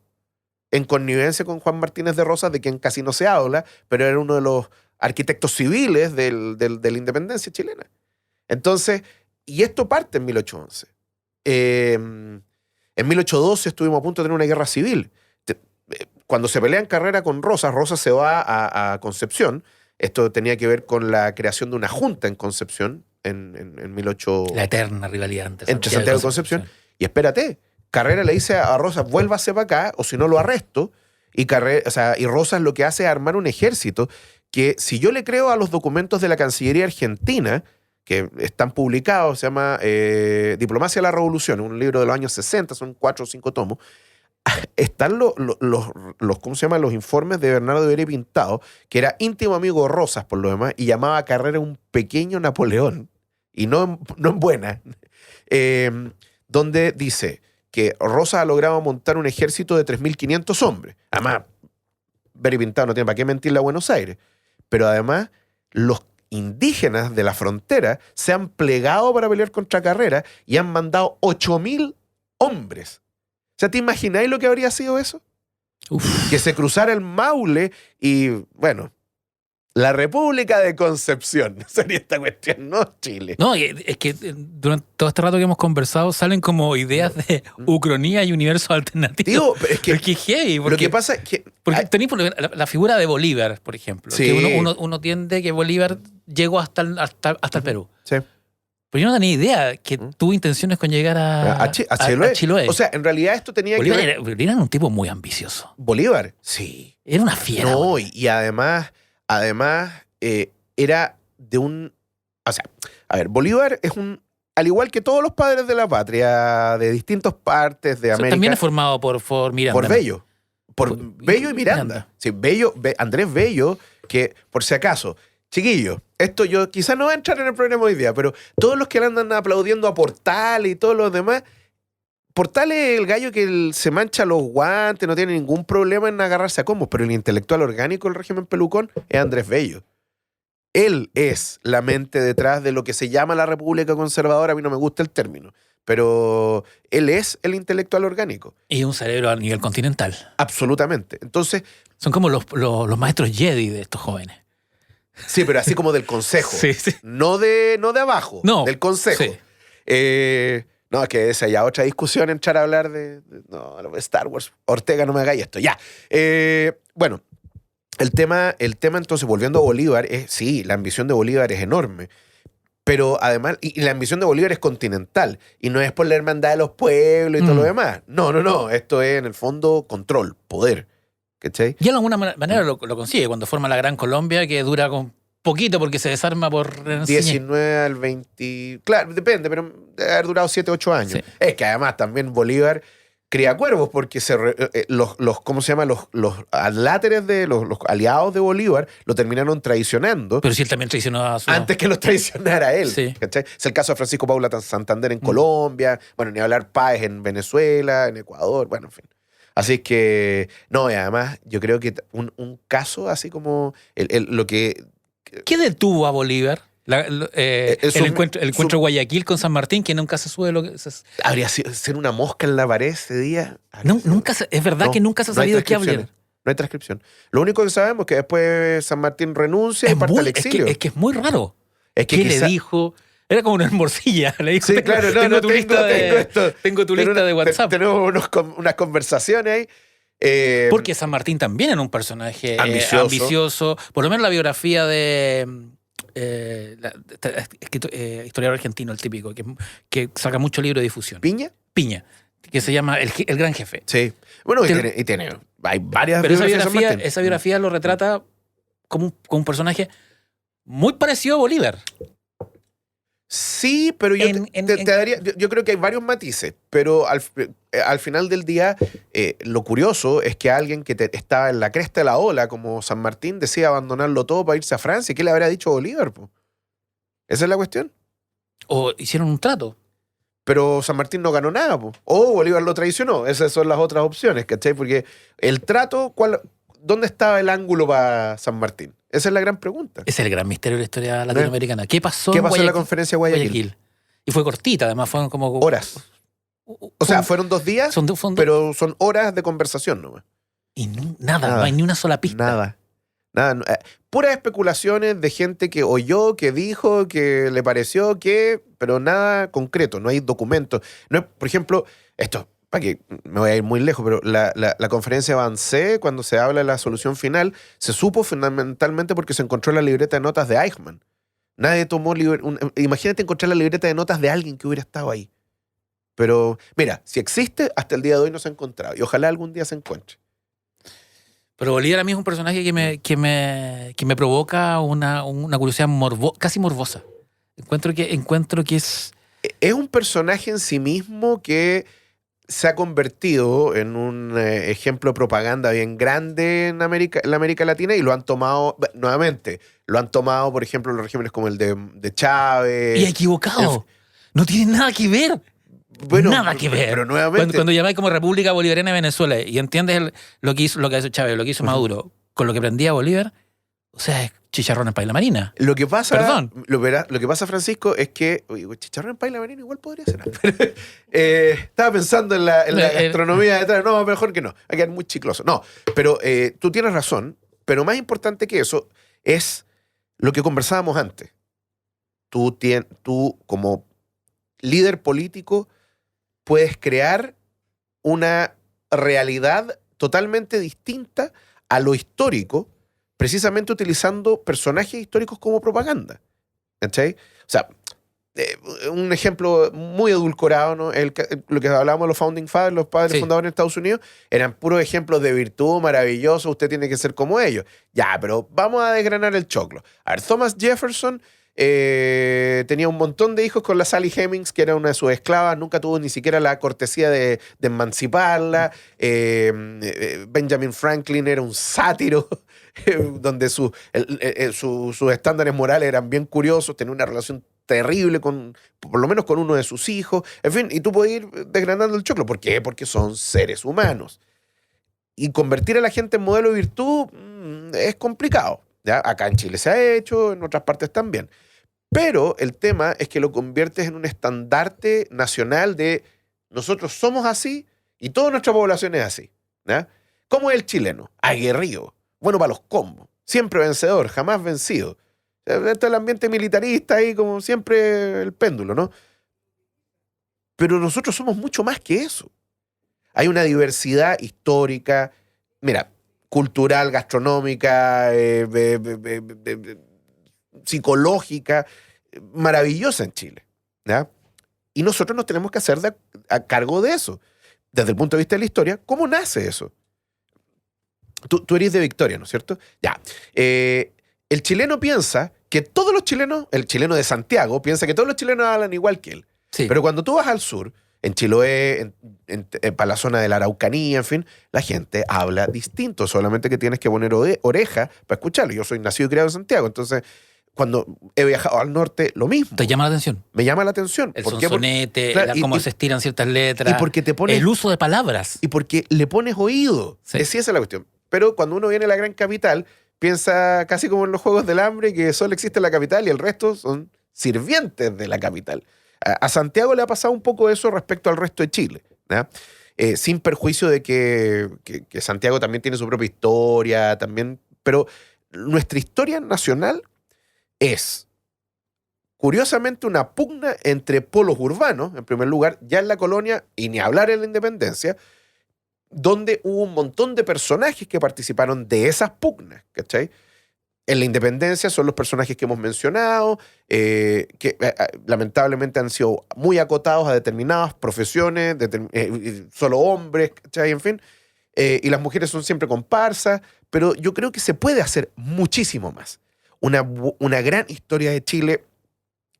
S3: en connivencia con Juan Martínez de Rosas, de quien casi no se habla, pero era uno de los arquitectos civiles de la independencia chilena. Entonces, y esto parte en 1811. En 1812 estuvimos a punto de tener una guerra civil. Cuando se pelean Carrera con Rosas, Rosas se va a Concepción. Esto tenía que ver con la creación de una junta en Concepción en 18...
S1: La eterna rivalidad
S3: entre Santiago y Concepción. Y espérate, Carrera le dice a Rosas, vuélvase para acá, o si no lo arresto. Y Rosas lo que hace es armar un ejército que, si yo le creo a los documentos de la Cancillería Argentina, que están publicados, se llama Diplomacia de la Revolución, un libro de los años 60, son 4 o 5 tomos, están ¿cómo se llama? Los informes de Bernardo Viera Pintado, que era íntimo amigo de Rosas, por lo demás, y llamaba a Carrera un pequeño Napoleón, y no en buena, donde dice que Rosas ha logrado montar un ejército de 3.500 hombres. Además, Viera Pintado no tiene para qué mentirle a Buenos Aires, pero además los indígenas de la frontera se han plegado para pelear contra Carrera y han mandado 8.000 hombres. O sea, ¿te imagináis lo que habría sido eso?
S1: Uf.
S3: Que se cruzara el Maule y, bueno, la República de Concepción sería esta cuestión, ¿no? Chile.
S1: No, es que durante todo este rato que hemos conversado salen como ideas de ucronía y universos alternativos.
S3: Tío, es que
S1: heavy.
S3: lo que pasa es que...
S1: Porque tenéis la figura de Bolívar, por ejemplo.
S3: Sí.
S1: Que uno tiende que Bolívar llegó hasta el Perú.
S3: Sí.
S1: Pero yo no tenía idea que tuvo intenciones con llegar a Chiloé.
S3: O sea, en realidad esto tenía que ver...
S1: Bolívar era un tipo muy ambicioso.
S3: Bolívar, sí.
S1: Era una fiera.
S3: No, y además era de un... O sea, a ver, Bolívar es un... Al igual que todos los padres de la patria de distintas partes de América...
S1: También es formado por Miranda.
S3: Por Bello. Por Bello y Miranda. Sí, Andrés Bello, que, por si acaso, chiquillos, esto yo quizás no va a entrar en el programa hoy día, pero todos los que le andan aplaudiendo a Portales y todos los demás... Portales es el gallo que se mancha los guantes, no tiene ningún problema en agarrarse a combos, pero el intelectual orgánico del régimen pelucón es Andrés Bello. Él es la mente detrás de lo que se llama la República Conservadora. A mí no me gusta el término, pero él es el intelectual orgánico.
S1: Y un cerebro a nivel continental.
S3: Absolutamente. Entonces...
S1: Son como los maestros Jedi de estos jóvenes.
S3: Sí, pero así como del consejo.
S1: Sí.
S3: No de abajo,
S1: no,
S3: del consejo.
S1: Sí.
S3: No, es que esa ya otra discusión, entrar a hablar de Star Wars. Ortega, no me hagáis esto. Ya. Bueno, el tema entonces, volviendo a Bolívar, sí, la ambición de Bolívar es enorme. Pero además, y la ambición de Bolívar es continental. Y no es por la hermandad de los pueblos y todo lo demás. No. Esto es, en el fondo, control, poder. ¿Cachai?
S1: Y de alguna manera lo consigue cuando forma la Gran Colombia, que dura con poquito porque se desarma por...
S3: 19 al 20... Claro, depende, pero debe haber durado 7, 8 años.
S1: Sí.
S3: Es que además también Bolívar cría cuervos porque ¿cómo se llama? Los adláteres de los aliados de Bolívar lo terminaron traicionando.
S1: Pero si él también traicionó a su...
S3: Antes que los traicionara él.
S1: Sí.
S3: ¿Cachai? Es el caso de Francisco Paula Santander en Colombia, bueno, ni hablar Páez en Venezuela, en Ecuador, bueno, en fin. Así que, no, y además yo creo que un caso así como lo que...
S1: ¿Qué detuvo a Bolívar? El encuentro de Guayaquil con San Martín, que nunca se sube lo que...
S3: ¿Habría sido ser una mosca en la pared ese día?
S1: Es verdad que nunca se ha sabido qué hablar.
S3: No hay transcripción. Lo único que sabemos es que después San Martín renuncia y parte al exilio.
S1: Es que es muy raro.
S3: Es que
S1: ¿Qué le dijo? Era como una morcilla. Le dijo,
S3: sí, claro, tengo
S1: tu lista de WhatsApp.
S3: Tenemos unas conversaciones ahí.
S1: Porque San Martín también era un personaje ambicioso. Por lo menos la biografía de historiador argentino, el típico, que saca mucho libro de difusión.
S3: ¿Piña?
S1: Piña, que se llama El Gran Jefe.
S3: Sí. Bueno, hay varias
S1: pero
S3: biografías.
S1: Esa biografía lo retrata como un personaje muy parecido a Bolívar.
S3: Sí, pero yo creo que hay varios matices, pero al final del día lo curioso es que alguien que estaba en la cresta de la ola, como San Martín, decide abandonarlo todo para irse a Francia. ¿Qué le habrá dicho Bolívar? Po? Esa es la cuestión.
S1: O hicieron un trato.
S3: Pero San Martín no ganó nada, po. O Bolívar lo traicionó. Esas son las otras opciones, ¿cachai? Porque el trato, ¿dónde estaba el ángulo para San Martín? Esa es la gran pregunta.
S1: Ese es el gran misterio de la historia latinoamericana. ¿Qué pasó,
S3: ¿Qué pasó en la conferencia de Guayaquil?
S1: Y fue cortita, además fueron como...
S3: Horas. O sea, fueron 2 días, pero son horas de conversación nomás.
S1: Y nada, no hay ni una sola pista.
S3: Nada. Puras especulaciones de gente que oyó, que dijo, que le pareció, pero nada concreto, no hay documentos. No es, por ejemplo, esto, para que me voy a ir muy lejos, pero la conferencia de Wannsee, cuando se habla de la solución final, se supo fundamentalmente porque se encontró la libreta de notas de Eichmann. Nadie tomó... Imagínate encontrar la libreta de notas de alguien que hubiera estado ahí. Pero, mira, si existe, hasta el día de hoy no se ha encontrado. Y ojalá algún día se encuentre.
S1: Pero Bolívar a mí es un personaje que me provoca una curiosidad casi morbosa. Encuentro que es...
S3: Es un personaje en sí mismo que se ha convertido en un ejemplo de propaganda bien grande en la América Latina y lo han tomado, nuevamente, por ejemplo, los regímenes como el de Chávez.
S1: Y equivocado. No tiene nada que ver.
S3: Bueno,
S1: nada que ver.
S3: Pero nuevamente...
S1: Cuando llamáis como República Bolivariana de Venezuela y entiendes lo que hizo Chávez, lo que hizo Maduro, con lo que prendía Bolívar, o sea, es chicharrón en paila marina.
S3: Lo que pasa,
S1: Perdón.
S3: Lo que pasa, Francisco, es que chicharrón en paila marina igual podría ser. Estaba pensando en la gastronomía detrás. No, mejor que no. Hay que quedar muy chicloso. No, pero tú tienes razón. Pero más importante que eso es lo que conversábamos antes. Tú como líder político puedes crear una realidad totalmente distinta a lo histórico, precisamente utilizando personajes históricos como propaganda. ¿Cachai? O sea, un ejemplo muy edulcorado, ¿no? Lo que hablábamos de los founding fathers, los padres fundadores en Estados Unidos, eran puros ejemplos de virtud, maravillosos, usted tiene que ser como ellos. Ya, pero vamos a desgranar el choclo. A ver, Thomas Jefferson tenía un montón de hijos con la Sally Hemings, que era una de sus esclavas, nunca tuvo ni siquiera la cortesía de emanciparla. Benjamin Franklin era un sátiro, donde sus estándares morales eran bien curiosos, tenía una relación terrible por lo menos con uno de sus hijos. En fin, y tú puedes ir desgranando el choclo. ¿Por qué? Porque son seres humanos. Y convertir a la gente en modelo de virtud es complicado. ¿Ya? Acá en Chile se ha hecho, en otras partes también. Pero el tema es que lo conviertes en un estandarte nacional de nosotros somos así y toda nuestra población es así. ¿Ya? ¿Cómo es el chileno? Aguerrido, bueno para los combos, siempre vencedor, jamás vencido. Este es el ambiente militarista ahí, como siempre el péndulo, ¿no? Pero nosotros somos mucho más que eso. Hay una diversidad histórica, mira, cultural, gastronómica, psicológica, maravillosa en Chile. ¿Ya? Y nosotros nos tenemos que hacer a cargo de eso. Desde el punto de vista de la historia, ¿cómo nace eso? Tú eres de Victoria, ¿no es cierto? Ya. El chileno piensa que todos los chilenos, el chileno de Santiago, piensa que todos los chilenos hablan igual que él. Sí. Pero cuando tú vas al sur, en Chiloé, para la zona de la Araucanía, en fin, la gente habla distinto, solamente que tienes que poner oreja para escucharlo. Yo soy nacido y criado en Santiago, entonces cuando he viajado al norte, lo mismo.
S1: ¿Te llama la atención?
S3: Me llama la atención.
S1: El sonsonete, claro, cómo se estiran ciertas letras.
S3: Y porque te pones,
S1: el uso de palabras.
S3: Y porque le pones oído. Sí. Esa es la cuestión. Pero cuando uno viene a la gran capital, piensa casi como en los Juegos del Hambre, que solo existe la capital y el resto son sirvientes de la capital. A Santiago le ha pasado un poco eso respecto al resto de Chile, ¿no? Sin perjuicio de que Santiago también tiene su propia historia, también, pero nuestra historia nacional es, curiosamente, una pugna entre polos urbanos, en primer lugar, ya en la colonia, y ni hablar en la independencia, donde hubo un montón de personajes que participaron de esas pugnas, ¿cachai? En la independencia son los personajes que hemos mencionado, que lamentablemente han sido muy acotados a determinadas profesiones, solo hombres, ¿cachai? En fin. Y las mujeres son siempre comparsas, pero yo creo que se puede hacer muchísimo más. Una gran historia de Chile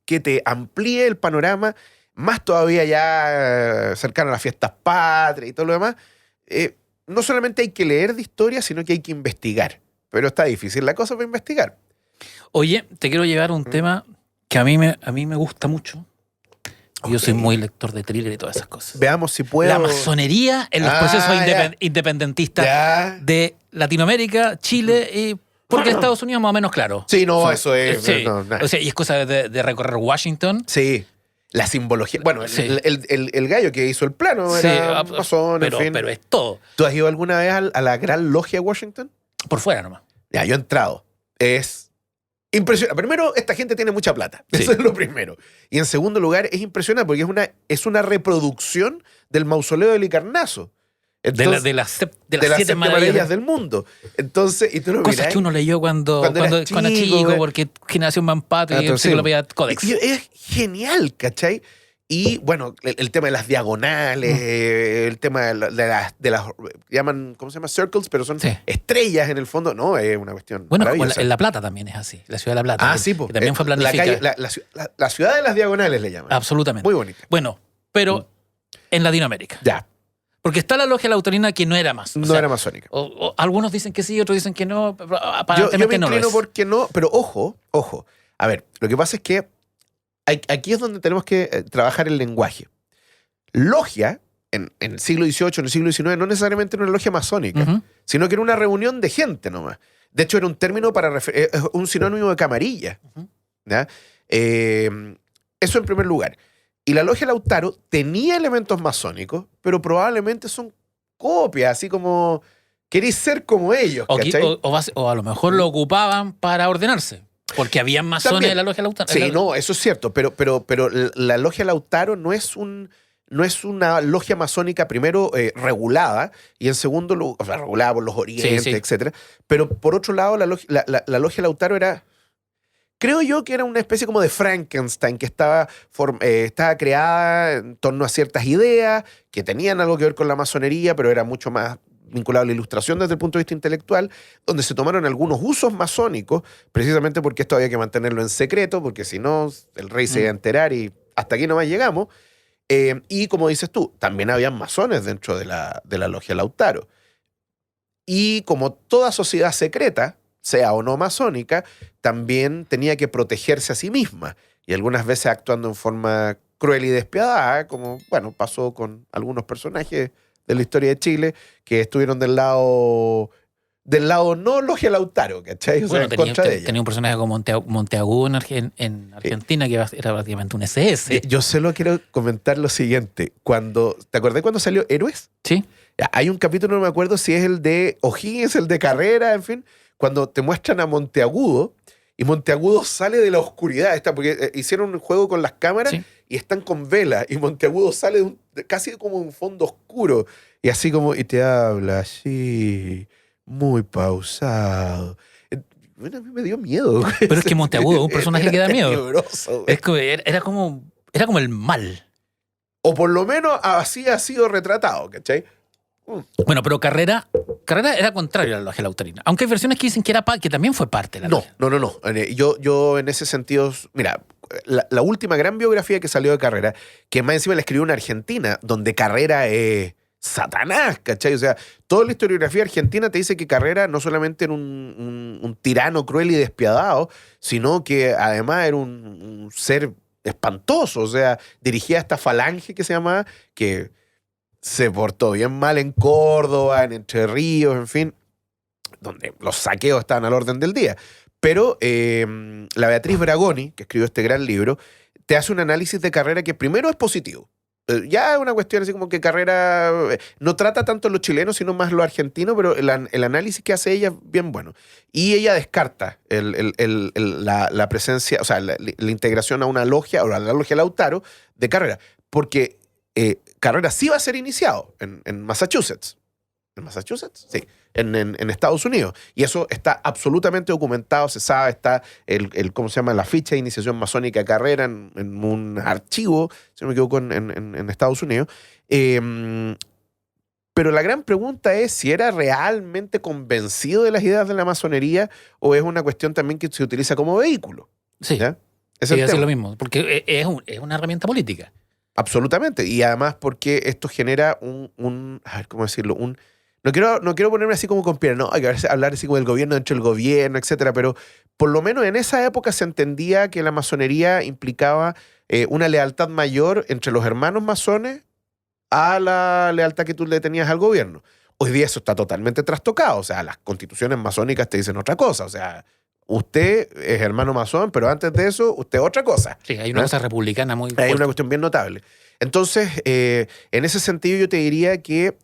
S3: que te amplíe el panorama, más todavía ya cercano a las fiestas patrias y todo lo demás. No solamente hay que leer de historia, sino que hay que investigar. Pero está difícil la cosa para investigar.
S1: Oye, te quiero llevar a un tema que a mí me gusta mucho, Yo soy
S3: Ok.
S1: muy lector de thriller y todas esas cosas.
S3: Veamos si puedo...
S1: La masonería en los procesos
S3: ya.
S1: independentistas
S3: Ya.
S1: de Latinoamérica, Chile y... Porque Estados Unidos más o menos claro.
S3: Sí, no,
S1: O sea,
S3: eso es...
S1: sí.
S3: no, nada.
S1: O sea, y es cosa de recorrer Washington.
S3: Sí. La simbología. Bueno,
S1: Sí.
S3: el gallo que hizo el plano
S1: Sí,
S3: era masón,
S1: pero,
S3: en fin.
S1: pero es todo.
S3: ¿Tú has ido alguna vez a la Gran Logia de Washington?
S1: Por fuera nomás.
S3: Ya, yo he entrado. Es impresionante. Primero, esta gente tiene mucha plata.
S1: Sí.
S3: Eso es lo primero. Y en segundo lugar, es impresionante porque es una reproducción del mausoleo de Halicarnasso. Entonces,
S1: De las
S3: de las 7 maravillas del mundo. Entonces, y tú lo
S1: Cosas
S3: mirás,
S1: que uno leyó cuando era chico,
S3: güey.
S1: porque Generación Mampato y
S3: Entonces,
S1: Enciclopedia Codex.
S3: y es genial, ¿cachai? Y bueno, el tema de las diagonales, el tema de las llaman, ¿cómo se llama? Circles, pero son
S1: Sí.
S3: estrellas en el fondo. No, es una cuestión
S1: Bueno, como
S3: maravillosa.
S1: en La Plata también es así. La ciudad de La Plata.
S3: Ah,
S1: que,
S3: sí, pues.
S1: que también fue
S3: La,
S1: planificada.
S3: calle, la ciudad de las diagonales le llaman.
S1: Absolutamente.
S3: Muy bonita.
S1: Bueno, pero en Latinoamérica.
S3: Ya,
S1: Porque está la logia lautarina que no era más.
S3: no era masónica.
S1: O algunos dicen que sí, otros dicen que no. Pero
S3: Yo
S1: aparentemente
S3: me
S1: no lo
S3: inclino
S1: es.
S3: porque no, pero ojo. A ver, lo que pasa es que aquí es donde tenemos que trabajar el lenguaje. Logia, en el siglo XVIII, en el siglo XIX, no necesariamente era una logia masónica,
S1: Ujú.
S3: sino que era una reunión de gente nomás. De hecho, era un término un sinónimo de camarilla.
S1: Ujú.
S3: ¿Ya? Eso en primer lugar. Y la logia Lautaro tenía elementos masónicos, pero probablemente son copias, así como queréis ser como ellos, ¿cachai?
S1: O a lo mejor lo ocupaban para ordenarse. Porque había masones
S3: También.
S1: en la logia lautarina.
S3: Sí, no, eso es cierto, pero la logia Lautaro no es una logia masónica, primero, regulada, y en segundo lugar, o sea, regulada por los orientes,
S1: Sí, sí.
S3: etcétera. Pero por otro lado, la logia Lautaro era, creo yo que era una especie como de Frankenstein, que estaba creada en torno a ciertas ideas que tenían algo que ver con la masonería, pero era mucho más vinculado a la ilustración desde el punto de vista intelectual, donde se tomaron algunos usos masónicos, precisamente porque esto había que mantenerlo en secreto, porque si no, el rey se iba a enterar y hasta aquí nomás llegamos. Y como dices tú, también habían masones dentro de la logia Lautaro. Y como toda sociedad secreta, sea o no masónica, también tenía que protegerse a sí misma. Y algunas veces actuando en forma cruel y despiadada, como, bueno, pasó con algunos personajes de la historia de Chile que estuvieron del lado no logia Lautaro, ¿cachai? O sea,
S1: Bueno,
S3: en contra de ella.
S1: tenía un personaje como Monteagudo en Argentina que era prácticamente un SS.
S3: Yo solo quiero comentar lo siguiente. ¿Te acordás cuando salió Héroes?
S1: Sí.
S3: Ya, hay un capítulo, no me acuerdo si es el de O'Higgins, el de Carrera, en fin, cuando te muestran a Monteagudo y Monteagudo sale de la oscuridad, porque hicieron un juego con las cámaras
S1: Sí.
S3: y están con vela y Monteagudo sale casi como un fondo oscuro y así como, y te habla así, muy pausado. Bueno, a mí me dio miedo.
S1: Pero es que Monteagudo es un personaje que da miedo.
S3: Tenebroso, güey.
S1: Es que era como el mal.
S3: O por lo menos así ha sido retratado, ¿cachai?
S1: Bueno, pero Carrera era contrario a la logia lautarina. Aunque hay versiones que dicen que que también fue parte de la
S3: No,
S1: logia.
S3: no. Yo en ese sentido, mira, la última gran biografía que salió de Carrera, que más encima la escribió una argentina, donde Carrera es Satanás, ¿cachai? O sea, toda la historiografía argentina te dice que Carrera no solamente era un tirano cruel y despiadado, sino que además era un ser espantoso. O sea, dirigía esta falange que se llamaba, que se portó bien mal en Córdoba, en Entre Ríos, en fin, donde los saqueos estaban al orden del día. Pero la Beatriz Bragoni, que escribió este gran libro, te hace un análisis de Carrera que primero es positivo. Ya es una cuestión así como que Carrera no trata tanto a los chilenos, sino más los argentinos, pero el análisis que hace ella es bien bueno. Y ella descarta la presencia, o sea, la integración a una logia, o a la logia Lautaro, de Carrera. Porque Carrera sí va a ser iniciado en Massachusetts. ¿En Massachusetts? Sí. En Estados Unidos. Y eso está absolutamente documentado, se sabe, está ¿cómo se llama? La ficha de iniciación masónica de Carrera en un archivo, si no me equivoco, en Estados Unidos. Pero la gran pregunta es si era realmente convencido de las ideas de la masonería o es una cuestión también que se utiliza como vehículo.
S1: Sí,
S3: ¿Ya? Ese es
S1: iba
S3: el
S1: a decir
S3: tema.
S1: lo mismo. Porque es una herramienta política.
S3: Absolutamente. Y además porque esto genera a ver, ¿cómo decirlo? No quiero ponerme así como conspira, no, hay que hablar así como del gobierno dentro del gobierno, etcétera, pero por lo menos en esa época se entendía que la masonería implicaba una lealtad mayor entre los hermanos masones a la lealtad que tú le tenías al gobierno. Hoy día eso está totalmente trastocado. O sea, las constituciones masónicas te dicen otra cosa. O sea, usted es hermano masón, pero antes de eso, usted es otra cosa.
S1: Sí, hay una cosa republicana muy fuerte.
S3: Hay una cuestión bien notable. Entonces, en ese sentido yo te diría que,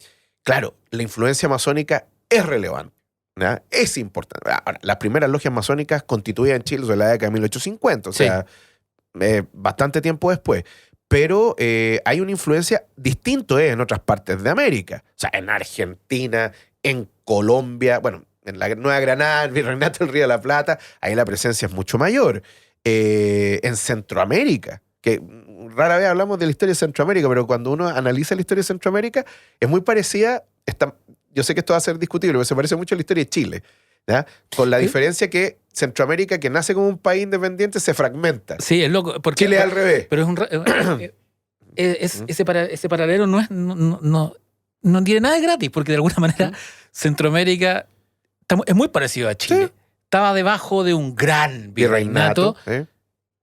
S3: claro, la influencia masónica es relevante. ¿Ya? Es importante. Ahora, las primeras logias masónicas constituidas en Chile son la década de 1850, o sea, bastante tiempo después. Pero hay una influencia distinta en otras partes de América. O sea, en Argentina, en Colombia, bueno, en la Nueva Granada, el Virreinato del Río de la Plata, ahí la presencia es mucho mayor. En Centroamérica, que rara vez hablamos de la historia de Centroamérica, pero cuando uno analiza la historia de Centroamérica, es muy parecida, yo sé que esto va a ser discutible, pero se parece mucho a la historia de Chile, ¿ya? Con la diferencia que Centroamérica, que nace como un país independiente, se fragmenta.
S1: Sí, es loco. Porque,
S3: Chile es al revés.
S1: Pero ese paralelo no tiene nada de gratis, porque de alguna manera Centroamérica es muy parecido a Chile.
S3: Sí.
S1: Estaba debajo de un gran virreinato.
S3: ¿Eh?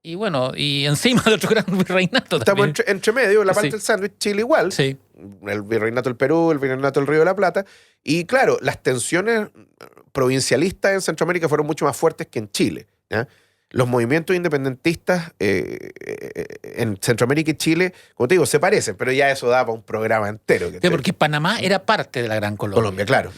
S1: Y bueno, y encima de otro gran virreinato
S3: Estamos
S1: también.
S3: entre medio, la parte
S1: Sí.
S3: del sándwich, Chile igual.
S1: Sí.
S3: El virreinato del Perú, el virreinato del Río de la Plata. Y claro, las tensiones provincialistas en Centroamérica fueron mucho más fuertes que en Chile, ¿ya? Los movimientos independentistas en Centroamérica y Chile, como te digo, se parecen, pero ya eso da para un programa entero.
S1: Sí, porque Panamá era parte de la Gran Colombia.
S3: Colombia, claro.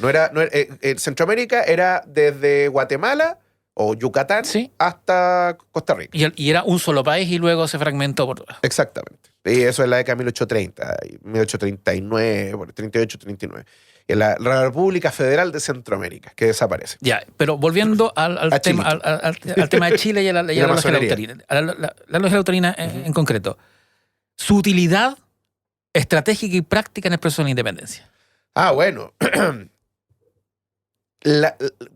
S3: Centroamérica era desde Guatemala o Yucatán
S1: Sí.
S3: hasta Costa Rica.
S1: Y era un solo país y luego se fragmentó por...
S3: Exactamente. Y eso es la década de 1830, 1839, 38, 39. En la República Federal de Centroamérica, que desaparece.
S1: Ya, pero volviendo al tema, al tema de Chile y a la logia
S3: masonería.
S1: lautarina. La logia lautarina en concreto. Su utilidad estratégica y práctica en el proceso de la independencia.
S3: Ah, bueno.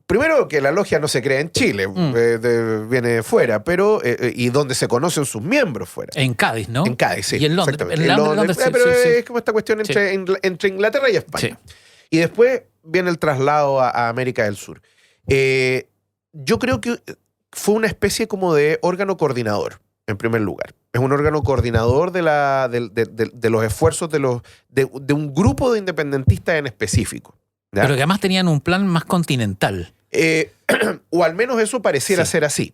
S3: Primero que la logia no se crea en Chile, viene de fuera, pero y donde se conocen sus miembros fuera.
S1: En Cádiz, ¿no?
S3: En Cádiz, sí.
S1: Y en Londres.
S3: Exactamente.
S1: En Londres,
S3: pero
S1: sí.
S3: es como esta cuestión entre Inglaterra y España.
S1: Sí.
S3: Y después viene el traslado a América del Sur. Yo creo que fue una especie como de órgano coordinador, en primer lugar. Es un órgano coordinador de los esfuerzos de un grupo de independentistas en específico. ¿Ya?
S1: Pero que además tenían un plan más continental.
S3: O al menos eso pareciera
S1: Sí.
S3: ser así.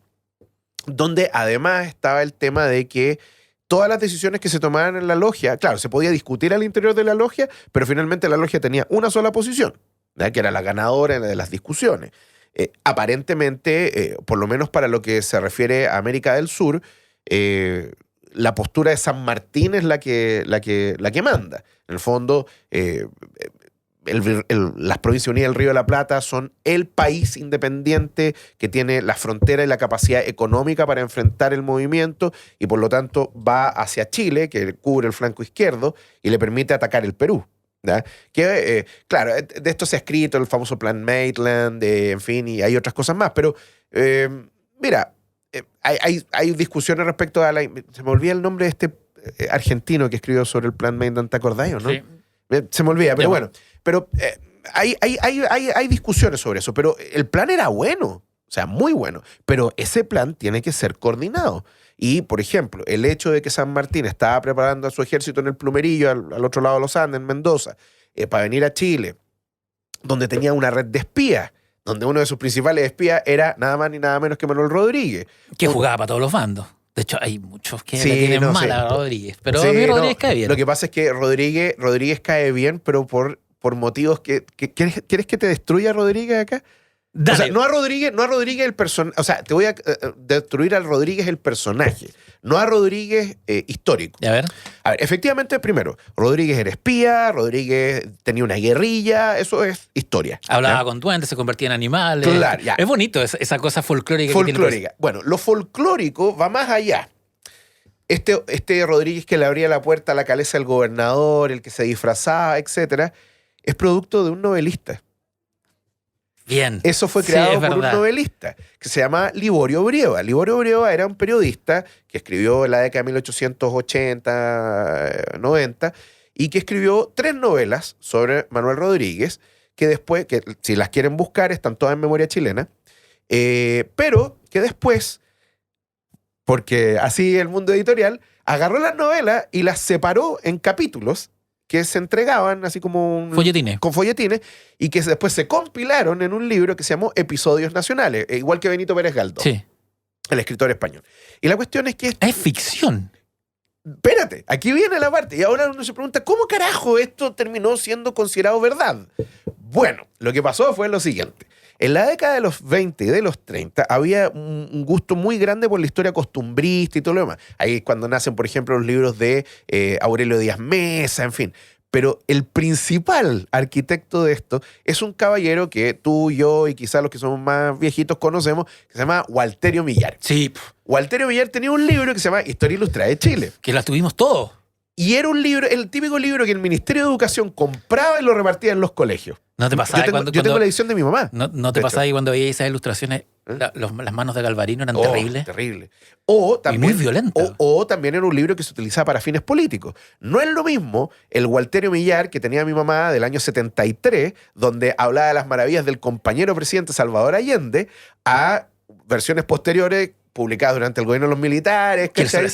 S3: Donde además estaba el tema de que todas las decisiones que se tomaran en la logia, claro, se podía discutir al interior de la logia, pero finalmente la logia tenía una sola posición, ¿ya? Que era la ganadora de las discusiones. Aparentemente, por lo menos para lo que se refiere a América del Sur, la postura de San Martín es la que manda. En el fondo, las Provincias Unidas del Río de la Plata son el país independiente que tiene la frontera y la capacidad económica para enfrentar el movimiento y por lo tanto va hacia Chile, que cubre el flanco izquierdo y le permite atacar el Perú. ¿Ya? Que, claro, de esto se ha escrito el famoso Plan Maitland, en fin, y hay otras cosas más, pero mira, hay discusiones respecto a se me olvida el nombre de este argentino que escribió sobre el Plan Maitland, ¿te acordáis o no?
S1: Sí.
S3: Se me olvida, pero
S1: Ya,
S3: bueno. Pero hay discusiones sobre eso, pero el plan era bueno, o sea, muy bueno, pero ese plan tiene que ser coordinado. Y, por ejemplo, el hecho de que San Martín estaba preparando a su ejército en el Plumerillo, al otro lado de los Andes, en Mendoza, para venir a Chile, donde tenía una red de espías, donde uno de sus principales espías era nada más ni nada menos que Manuel Rodríguez.
S1: Que jugaba para todos los bandos. De hecho, hay muchos que
S3: Sí,
S1: le tienen
S3: no,
S1: mal
S3: sí.
S1: a Rodríguez. Pero
S3: Sí,
S1: a mí Rodríguez
S3: no,
S1: cae bien.
S3: Lo que pasa es que Rodríguez cae bien, pero por motivos que ¿quieres que te destruya a Rodríguez acá?
S1: Dale.
S3: O sea, no a Rodríguez el personaje. O sea, te voy a destruir al Rodríguez el personaje, no a Rodríguez histórico.
S1: A ver.
S3: A ver, efectivamente, primero, Rodríguez era espía, Rodríguez tenía una guerrilla, eso es historia.
S1: Hablaba
S3: ¿ya?
S1: con duendes, se convertía en animales.
S3: Claro, ya.
S1: Es bonito esa cosa folclórica.
S3: Folclórica. Bueno, lo folclórico va más allá. Este Rodríguez que le abría la puerta a la cabeza del gobernador, el que se disfrazaba, etcétera, es producto de un novelista.
S1: Bien.
S3: Eso fue
S1: Sí,
S3: creado
S1: es
S3: por un
S1: verdad.
S3: novelista que se llama Liborio Brieva. Liborio Brieva era un periodista que escribió en la década de 1880, 90, y que escribió 3 novelas sobre Manuel Rodríguez, que después, que si las quieren buscar, están todas en memoria chilena, pero que después porque así el mundo editorial agarró las novelas y las separó en capítulos que se entregaban así como
S1: Folletines.
S3: con folletines y que después se compilaron en un libro que se llamó Episodios Nacionales, igual que Benito Pérez Galdós,
S1: Sí.
S3: el escritor español. Y la cuestión es que
S1: Es ficción.
S3: espérate, aquí viene la parte. Y ahora uno se pregunta, ¿cómo carajo esto terminó siendo considerado verdad? Bueno, lo que pasó fue lo siguiente. En la década de los 20 y de los 30 había un gusto muy grande por la historia costumbrista y todo lo demás. Ahí es cuando nacen, por ejemplo, los libros de Aurelio Díaz Mesa, en fin. Pero el principal arquitecto de esto es un caballero que tú, yo y quizás los que somos más viejitos conocemos, que se llama Walterio Millar.
S1: Sí,
S3: Walterio Millar tenía un libro que se llama Historia Ilustrada de Chile.
S1: que las tuvimos todos.
S3: Y era un libro, el típico libro que el Ministerio de Educación compraba y lo repartía en los colegios.
S1: ¿No te pasaba
S3: Yo tengo la edición de mi mamá.
S1: no te
S3: de
S1: pasaba
S3: hecho.
S1: ahí cuando veías esas ilustraciones, las manos de Galvarino eran terribles?
S3: Terrible. O también,
S1: muy violentas.
S3: O también era un libro que se utilizaba para fines políticos. No es lo mismo el Walterio Millar que tenía mi mamá del año 73, donde hablaba de las maravillas del compañero presidente Salvador Allende, a versiones posteriores publicadas durante el gobierno de los militares, ¿cachai?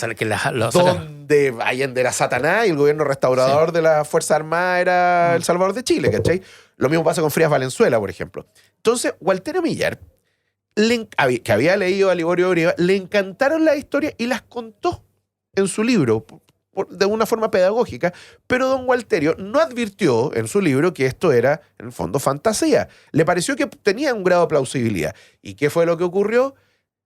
S3: Donde Allende era Satanás y el gobierno restaurador de la Fuerza Armada era El Salvador de Chile, ¿cachai? Lo mismo pasa con Frías Valenzuela, por ejemplo. Entonces, Walterio Millar, que había leído a Liborio Brieva, le encantaron las historias y las contó en su libro de una forma pedagógica, pero don Walterio no advirtió en su libro que esto era, en el fondo, fantasía. Le pareció que tenía un grado de plausibilidad. ¿Y qué fue lo que ocurrió?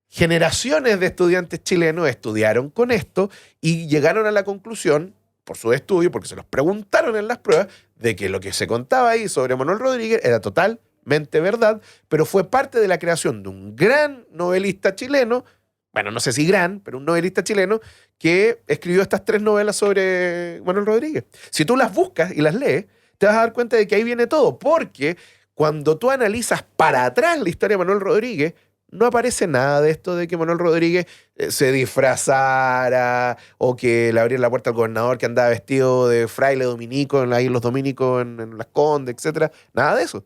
S3: Generaciones de estudiantes chilenos estudiaron con esto y llegaron a la conclusión, por su estudio, porque se los preguntaron en las pruebas, de que lo que se contaba ahí sobre Manuel Rodríguez era totalmente verdad, pero fue parte de la creación de un gran novelista chileno, bueno, no sé si gran, pero un novelista chileno que escribió estas 3 novelas sobre Manuel Rodríguez. Si tú las buscas y las lees, te vas a dar cuenta de que ahí viene todo, porque cuando tú analizas para atrás la historia de Manuel Rodríguez, no aparece nada de esto de que Manuel Rodríguez se disfrazara o que le abriera la puerta al gobernador que andaba vestido de fraile dominico, ahí los dominicos en Las Condes, etc. Nada de eso.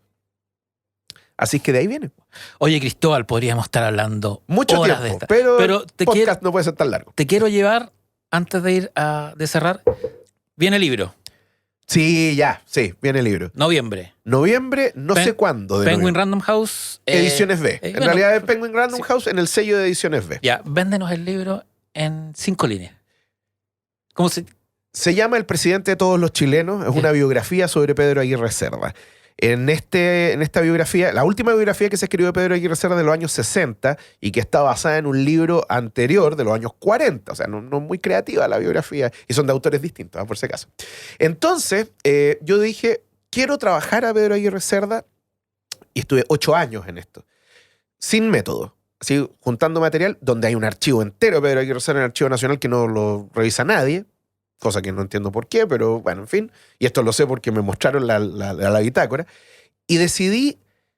S3: Así que de ahí viene.
S1: Oye, Cristóbal, podríamos estar hablando
S3: Mucho
S1: horas
S3: tiempo,
S1: de esta.
S3: pero
S1: te
S3: podcast no puede ser tan largo.
S1: te quiero llevar, antes de ir de cerrar, viene el libro.
S3: Sí, viene el libro.
S1: Noviembre.
S3: Noviembre, no sé cuándo.
S1: Penguin
S3: noviembre.
S1: Random House.
S3: Ediciones B. En realidad es Penguin Random House en el sello de Ediciones B.
S1: Ya, véndenos el libro en 5 líneas. ¿Cómo se...?
S3: Se llama El presidente de todos los chilenos. Es una biografía sobre Pedro Aguirre Cerda. En esta biografía, la última biografía que se escribió de Pedro Aguirre Cerda de los años 60 y que está basada en un libro anterior de los años 40, o sea, no muy creativa la biografía, y son de autores distintos, por si acaso. Entonces, yo dije, quiero trabajar a Pedro Aguirre Cerda, y estuve 8 años en esto, sin método, así, juntando material, donde hay un archivo entero de Pedro Aguirre Cerda en el Archivo Nacional que no lo revisa nadie, cosa que no entiendo por qué, pero bueno, en fin. Y esto lo sé porque me mostraron la bitácora. Y decidí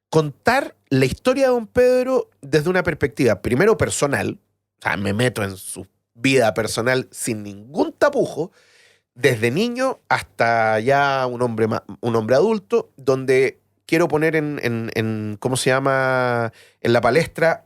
S3: contar la historia de don Pedro desde una perspectiva, primero personal, o sea, me meto en su vida personal sin ningún tapujo, desde niño hasta ya un hombre adulto, donde quiero poner en ¿cómo se llama?, en la palestra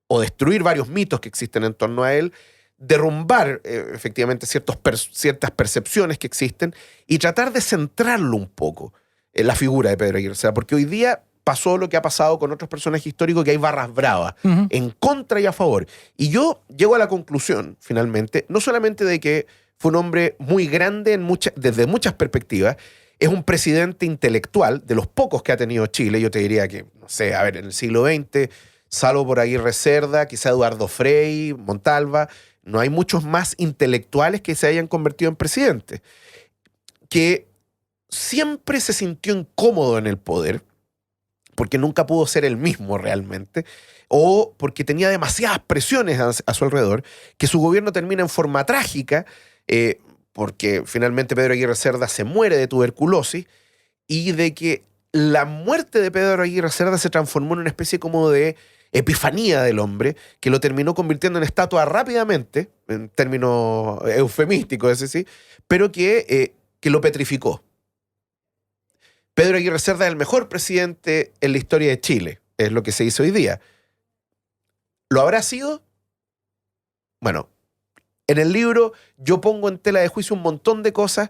S3: o destruir varios mitos que existen en torno a él, derrumbar efectivamente ciertas percepciones que existen y tratar de centrarlo un poco en la figura de Pedro Aguirre Cerda, porque hoy día pasó lo que ha pasado con otros personajes históricos, que hay barras bravas, en contra y a favor. Y yo llego a la conclusión, finalmente, no solamente de que fue un hombre muy grande desde muchas perspectivas, es un presidente intelectual, de los pocos que ha tenido Chile, yo te diría que, no sé, a ver, en el siglo XX, salvo por Aguirre Cerda, quizá Eduardo Frei, Montalva, no hay muchos más intelectuales que se hayan convertido en presidente, que siempre se sintió incómodo en el poder, porque nunca pudo ser el mismo realmente, o porque tenía demasiadas presiones a su alrededor, que su gobierno termina en forma trágica, porque finalmente Pedro Aguirre Cerda se muere de tuberculosis, y de que la muerte de Pedro Aguirre Cerda se transformó en una especie como de epifanía del hombre, que lo terminó convirtiendo en estatua rápidamente, en términos eufemísticos, ese sí, pero que lo petrificó. Pedro Aguirre Cerda es el mejor presidente en la historia de Chile, es lo que se hizo hoy día. ¿Lo habrá sido? Bueno, en el libro yo pongo en tela de juicio un montón de cosas,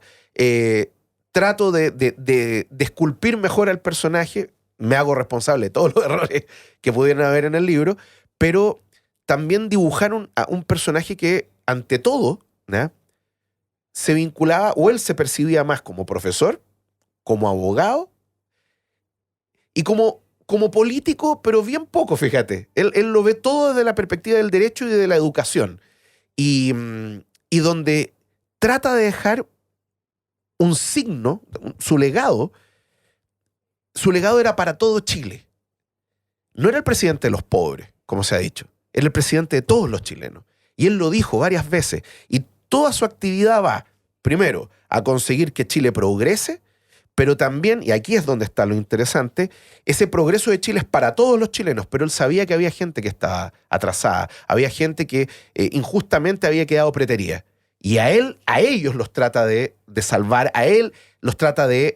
S3: trato de esculpir mejor al personaje, me hago responsable de todos los errores que pudieran haber en el libro, pero también dibujaron a un personaje que, ante todo, ¿no?, se vinculaba, o él se percibía más como profesor, como abogado y como político, pero bien poco, fíjate. Él lo ve todo desde la perspectiva del derecho y de la educación. Y donde trata de dejar un signo, su legado era para todo Chile. No era el presidente de los pobres, como se ha dicho. Era el presidente de todos los chilenos. Y él lo dijo varias veces. Y toda su actividad va, primero, a conseguir que Chile progrese, pero también, y aquí es donde está lo interesante, ese progreso de Chile es para todos los chilenos, pero él sabía que había gente que estaba atrasada, había gente que injustamente había quedado preterida. Y a ellos los trata de salvar, a él les trata de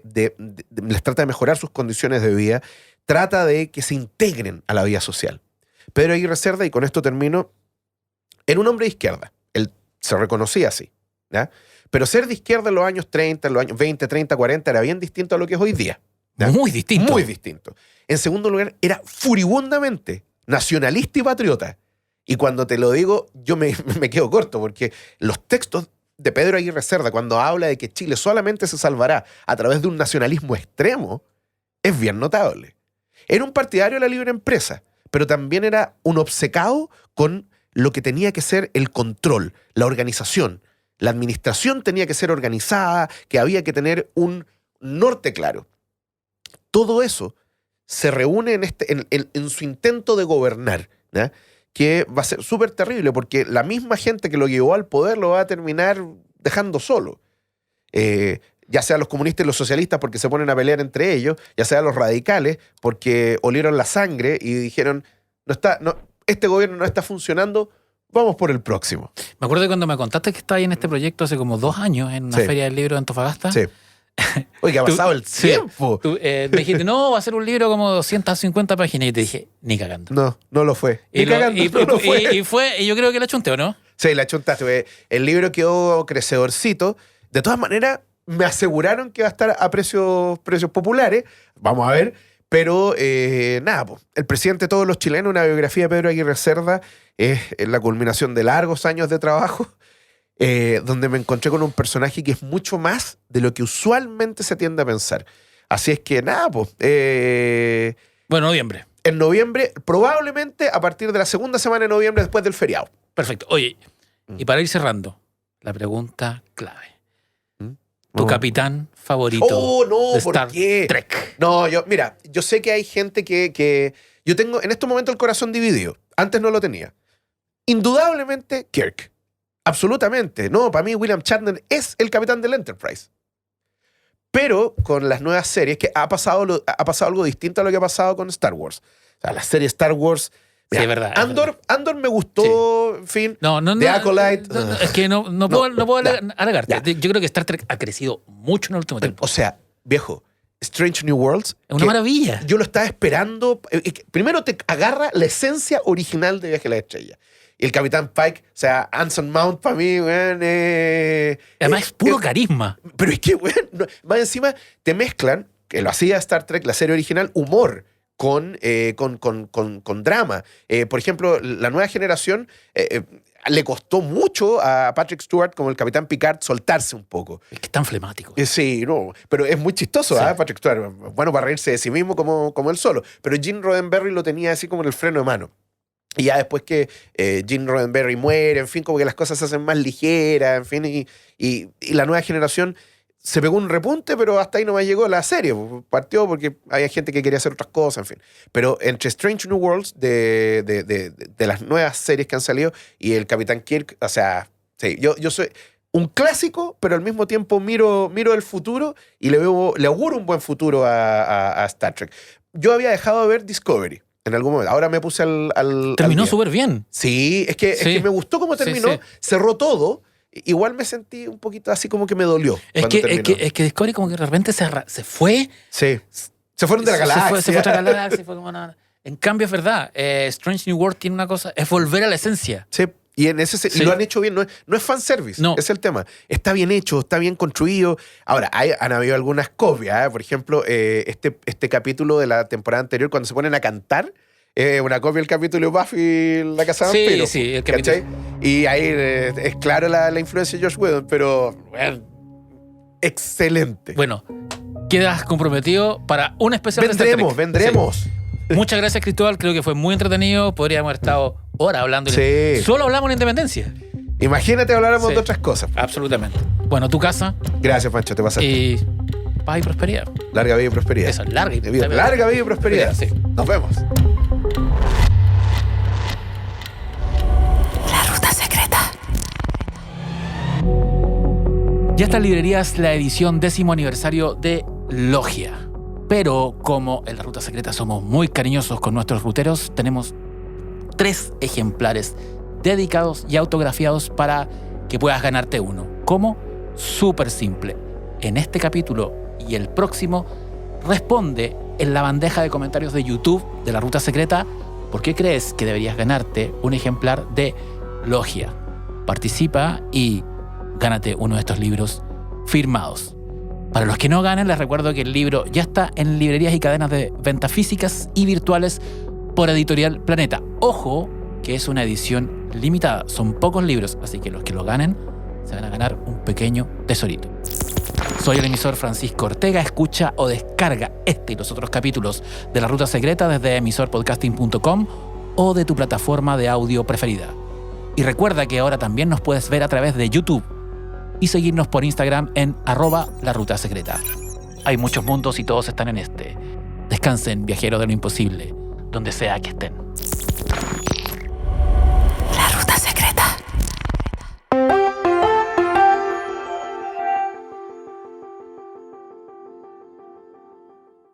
S3: mejorar sus condiciones de vida, trata de que se integren a la vida social. Pedro Aguirre Cerda, y con esto termino, era un hombre de izquierda. Él se reconocía así, ¿ya? Pero ser de izquierda en los años 30, en los años 20, 30, 40, era bien distinto a lo que es hoy día, ¿ya?
S1: Muy distinto.
S3: Muy distinto. En segundo lugar, era furibundamente nacionalista y patriota. Y cuando te lo digo, yo me quedo corto, porque los textos de Pedro Aguirre Cerda, cuando habla de que Chile solamente se salvará a través de un nacionalismo extremo, es bien notable. Era un partidario de la libre empresa, pero también era un obcecado con lo que tenía que ser el control, la organización. La administración tenía que ser organizada, que había que tener un norte claro. Todo eso se reúne en su intento de gobernar, ¿no?, que va a ser súper terrible, porque la misma gente que lo llevó al poder lo va a terminar dejando solo. Ya sea los comunistas y los socialistas porque se ponen a pelear entre ellos, ya sea los radicales porque olieron la sangre y dijeron, este gobierno no está funcionando, vamos por el próximo.
S1: Me acuerdo de cuando me contaste que estabas en este proyecto hace como 2 años en una feria del libro de Antofagasta.
S3: Sí. Oye, ha pasado el tiempo.
S1: Me dijiste, no, va a ser un libro como 250 páginas. Y te dije, ni cagando.
S3: No lo fue.
S1: Y yo creo que la chunté, ¿o no?
S3: Sí, la chuntaste. El libro quedó crecedorcito. De todas maneras, me aseguraron que va a estar a precios populares. Vamos a ver. Pero nada, el presidente de todos los chilenos, una biografía de Pedro Aguirre Cerda, es la culminación de largos años de trabajo, donde me encontré con un personaje que es mucho más de lo que usualmente se tiende a pensar. Así es que nada,
S1: Bueno, noviembre.
S3: En noviembre, probablemente a partir de la segunda semana de noviembre, después del feriado.
S1: Perfecto. Oye, y para ir cerrando, la pregunta clave. ¿Tu capitán favorito de Star Trek?
S3: No, yo sé que hay gente que... Yo tengo en estos momentos el corazón dividido. Antes no lo tenía. Indudablemente, Kirk. Absolutamente. No, para mí William Shatner es el capitán del Enterprise. Pero con las nuevas series, que ha pasado algo distinto a lo que ha pasado con Star Wars. O sea, la serie Star Wars... Mira,
S1: sí, es verdad.
S3: Andor me gustó, en fin. The Acolyte.
S1: Es que no puedo alegarte. Yo creo que Star Trek ha crecido mucho en el último tiempo.
S3: O sea, viejo, Strange New Worlds.
S1: Es una maravilla.
S3: Yo lo estaba esperando. Primero te agarra la esencia original de Viaje a la Estrella. Y el Capitán Pike, o sea, Anson Mount para mí, weón.
S1: Además es puro carisma.
S3: Pero es que, weón, más encima te mezclan, que lo hacía Star Trek, la serie original, humor con drama. Por ejemplo, la nueva generación le costó mucho a Patrick Stewart, como el Capitán Picard, soltarse un poco.
S1: Es que es tan flemático.
S3: Sí, no, pero es muy chistoso, sí. Patrick Stewart. Bueno, para reírse de sí mismo como él solo. Pero Gene Roddenberry lo tenía así como en el freno de mano. Y ya después que Gene Roddenberry muere, en fin, como que las cosas se hacen más ligeras, en fin, y la nueva generación se pegó un repunte, pero hasta ahí no me llegó la serie. Partió porque había gente que quería hacer otras cosas, en fin. Pero entre Strange New Worlds, de las nuevas series que han salido, y el Capitán Kirk, o sea, sí, yo soy un clásico, pero al mismo tiempo miro el futuro y le auguro un buen futuro a Star Trek. Yo había dejado de ver Discovery en algún momento. Ahora me puse al
S1: Terminó súper bien.
S3: Sí, es que me gustó cómo terminó. Sí. Cerró todo. Igual me sentí un poquito así como que me dolió. Es
S1: que Discovery como que de repente se fue.
S3: Sí. Se fueron de la galaxia.
S1: Se fue otra galaxia. En cambio, es verdad. Strange New World tiene una cosa. Es volver a la esencia.
S3: Sí. Y en ese
S1: Sí.
S3: lo han hecho bien, no es fanservice,
S1: No.
S3: es el tema. Está bien hecho, está bien construido. Ahora, han habido algunas copias, ¿eh? Por ejemplo, este capítulo de la temporada anterior, cuando se ponen a cantar, una copia del capítulo de Buffy, La Casa de
S1: Sí,
S3: Vampiros.
S1: sí, el
S3: ¿cachai?
S1: capítulo.
S3: Y ahí es claro la influencia de Josh Whedon, pero bueno, excelente.
S1: Bueno, quedas comprometido para un especial de Star Trek.
S3: vendremos.
S1: Sí. Muchas gracias, Cristóbal. Creo que fue muy entretenido. Podríamos haber estado horas hablando.
S3: Sí.
S1: Solo hablamos de independencia.
S3: Imagínate habláramos
S1: Sí.
S3: de otras cosas.
S1: Absolutamente. Bueno, tu casa
S3: Gracias, Pancho, te pasaste.
S1: y paz y prosperidad.
S3: Larga vida y prosperidad.
S1: Eso, larga y
S3: Larga vida y prosperidad.
S1: Sí.
S3: Nos vemos.
S2: La ruta secreta.
S1: Ya está en librerías la edición 10º aniversario de Logia. Pero como en la Ruta Secreta somos muy cariñosos con nuestros ruteros, tenemos 3 ejemplares dedicados y autografiados para que puedas ganarte uno. ¿Cómo? Súper simple. En este capítulo y el próximo, responde en la bandeja de comentarios de YouTube de la Ruta Secreta por qué crees que deberías ganarte un ejemplar de Logia. Participa y gánate uno de estos libros firmados. Para los que no ganen, les recuerdo que el libro ya está en librerías y cadenas de venta físicas y virtuales por Editorial Planeta. Ojo, que es una edición limitada. Son pocos libros, así que los que lo ganen se van a ganar un pequeño tesorito. Soy el emisor Francisco Ortega. Escucha o descarga este y los otros capítulos de La Ruta Secreta desde emisorpodcasting.com o de tu plataforma de audio preferida. Y recuerda que ahora también nos puedes ver a través de YouTube y seguirnos por Instagram en @larrutasecreta. Hay muchos mundos y todos están en este. Descansen, viajeros de lo imposible, donde sea que estén.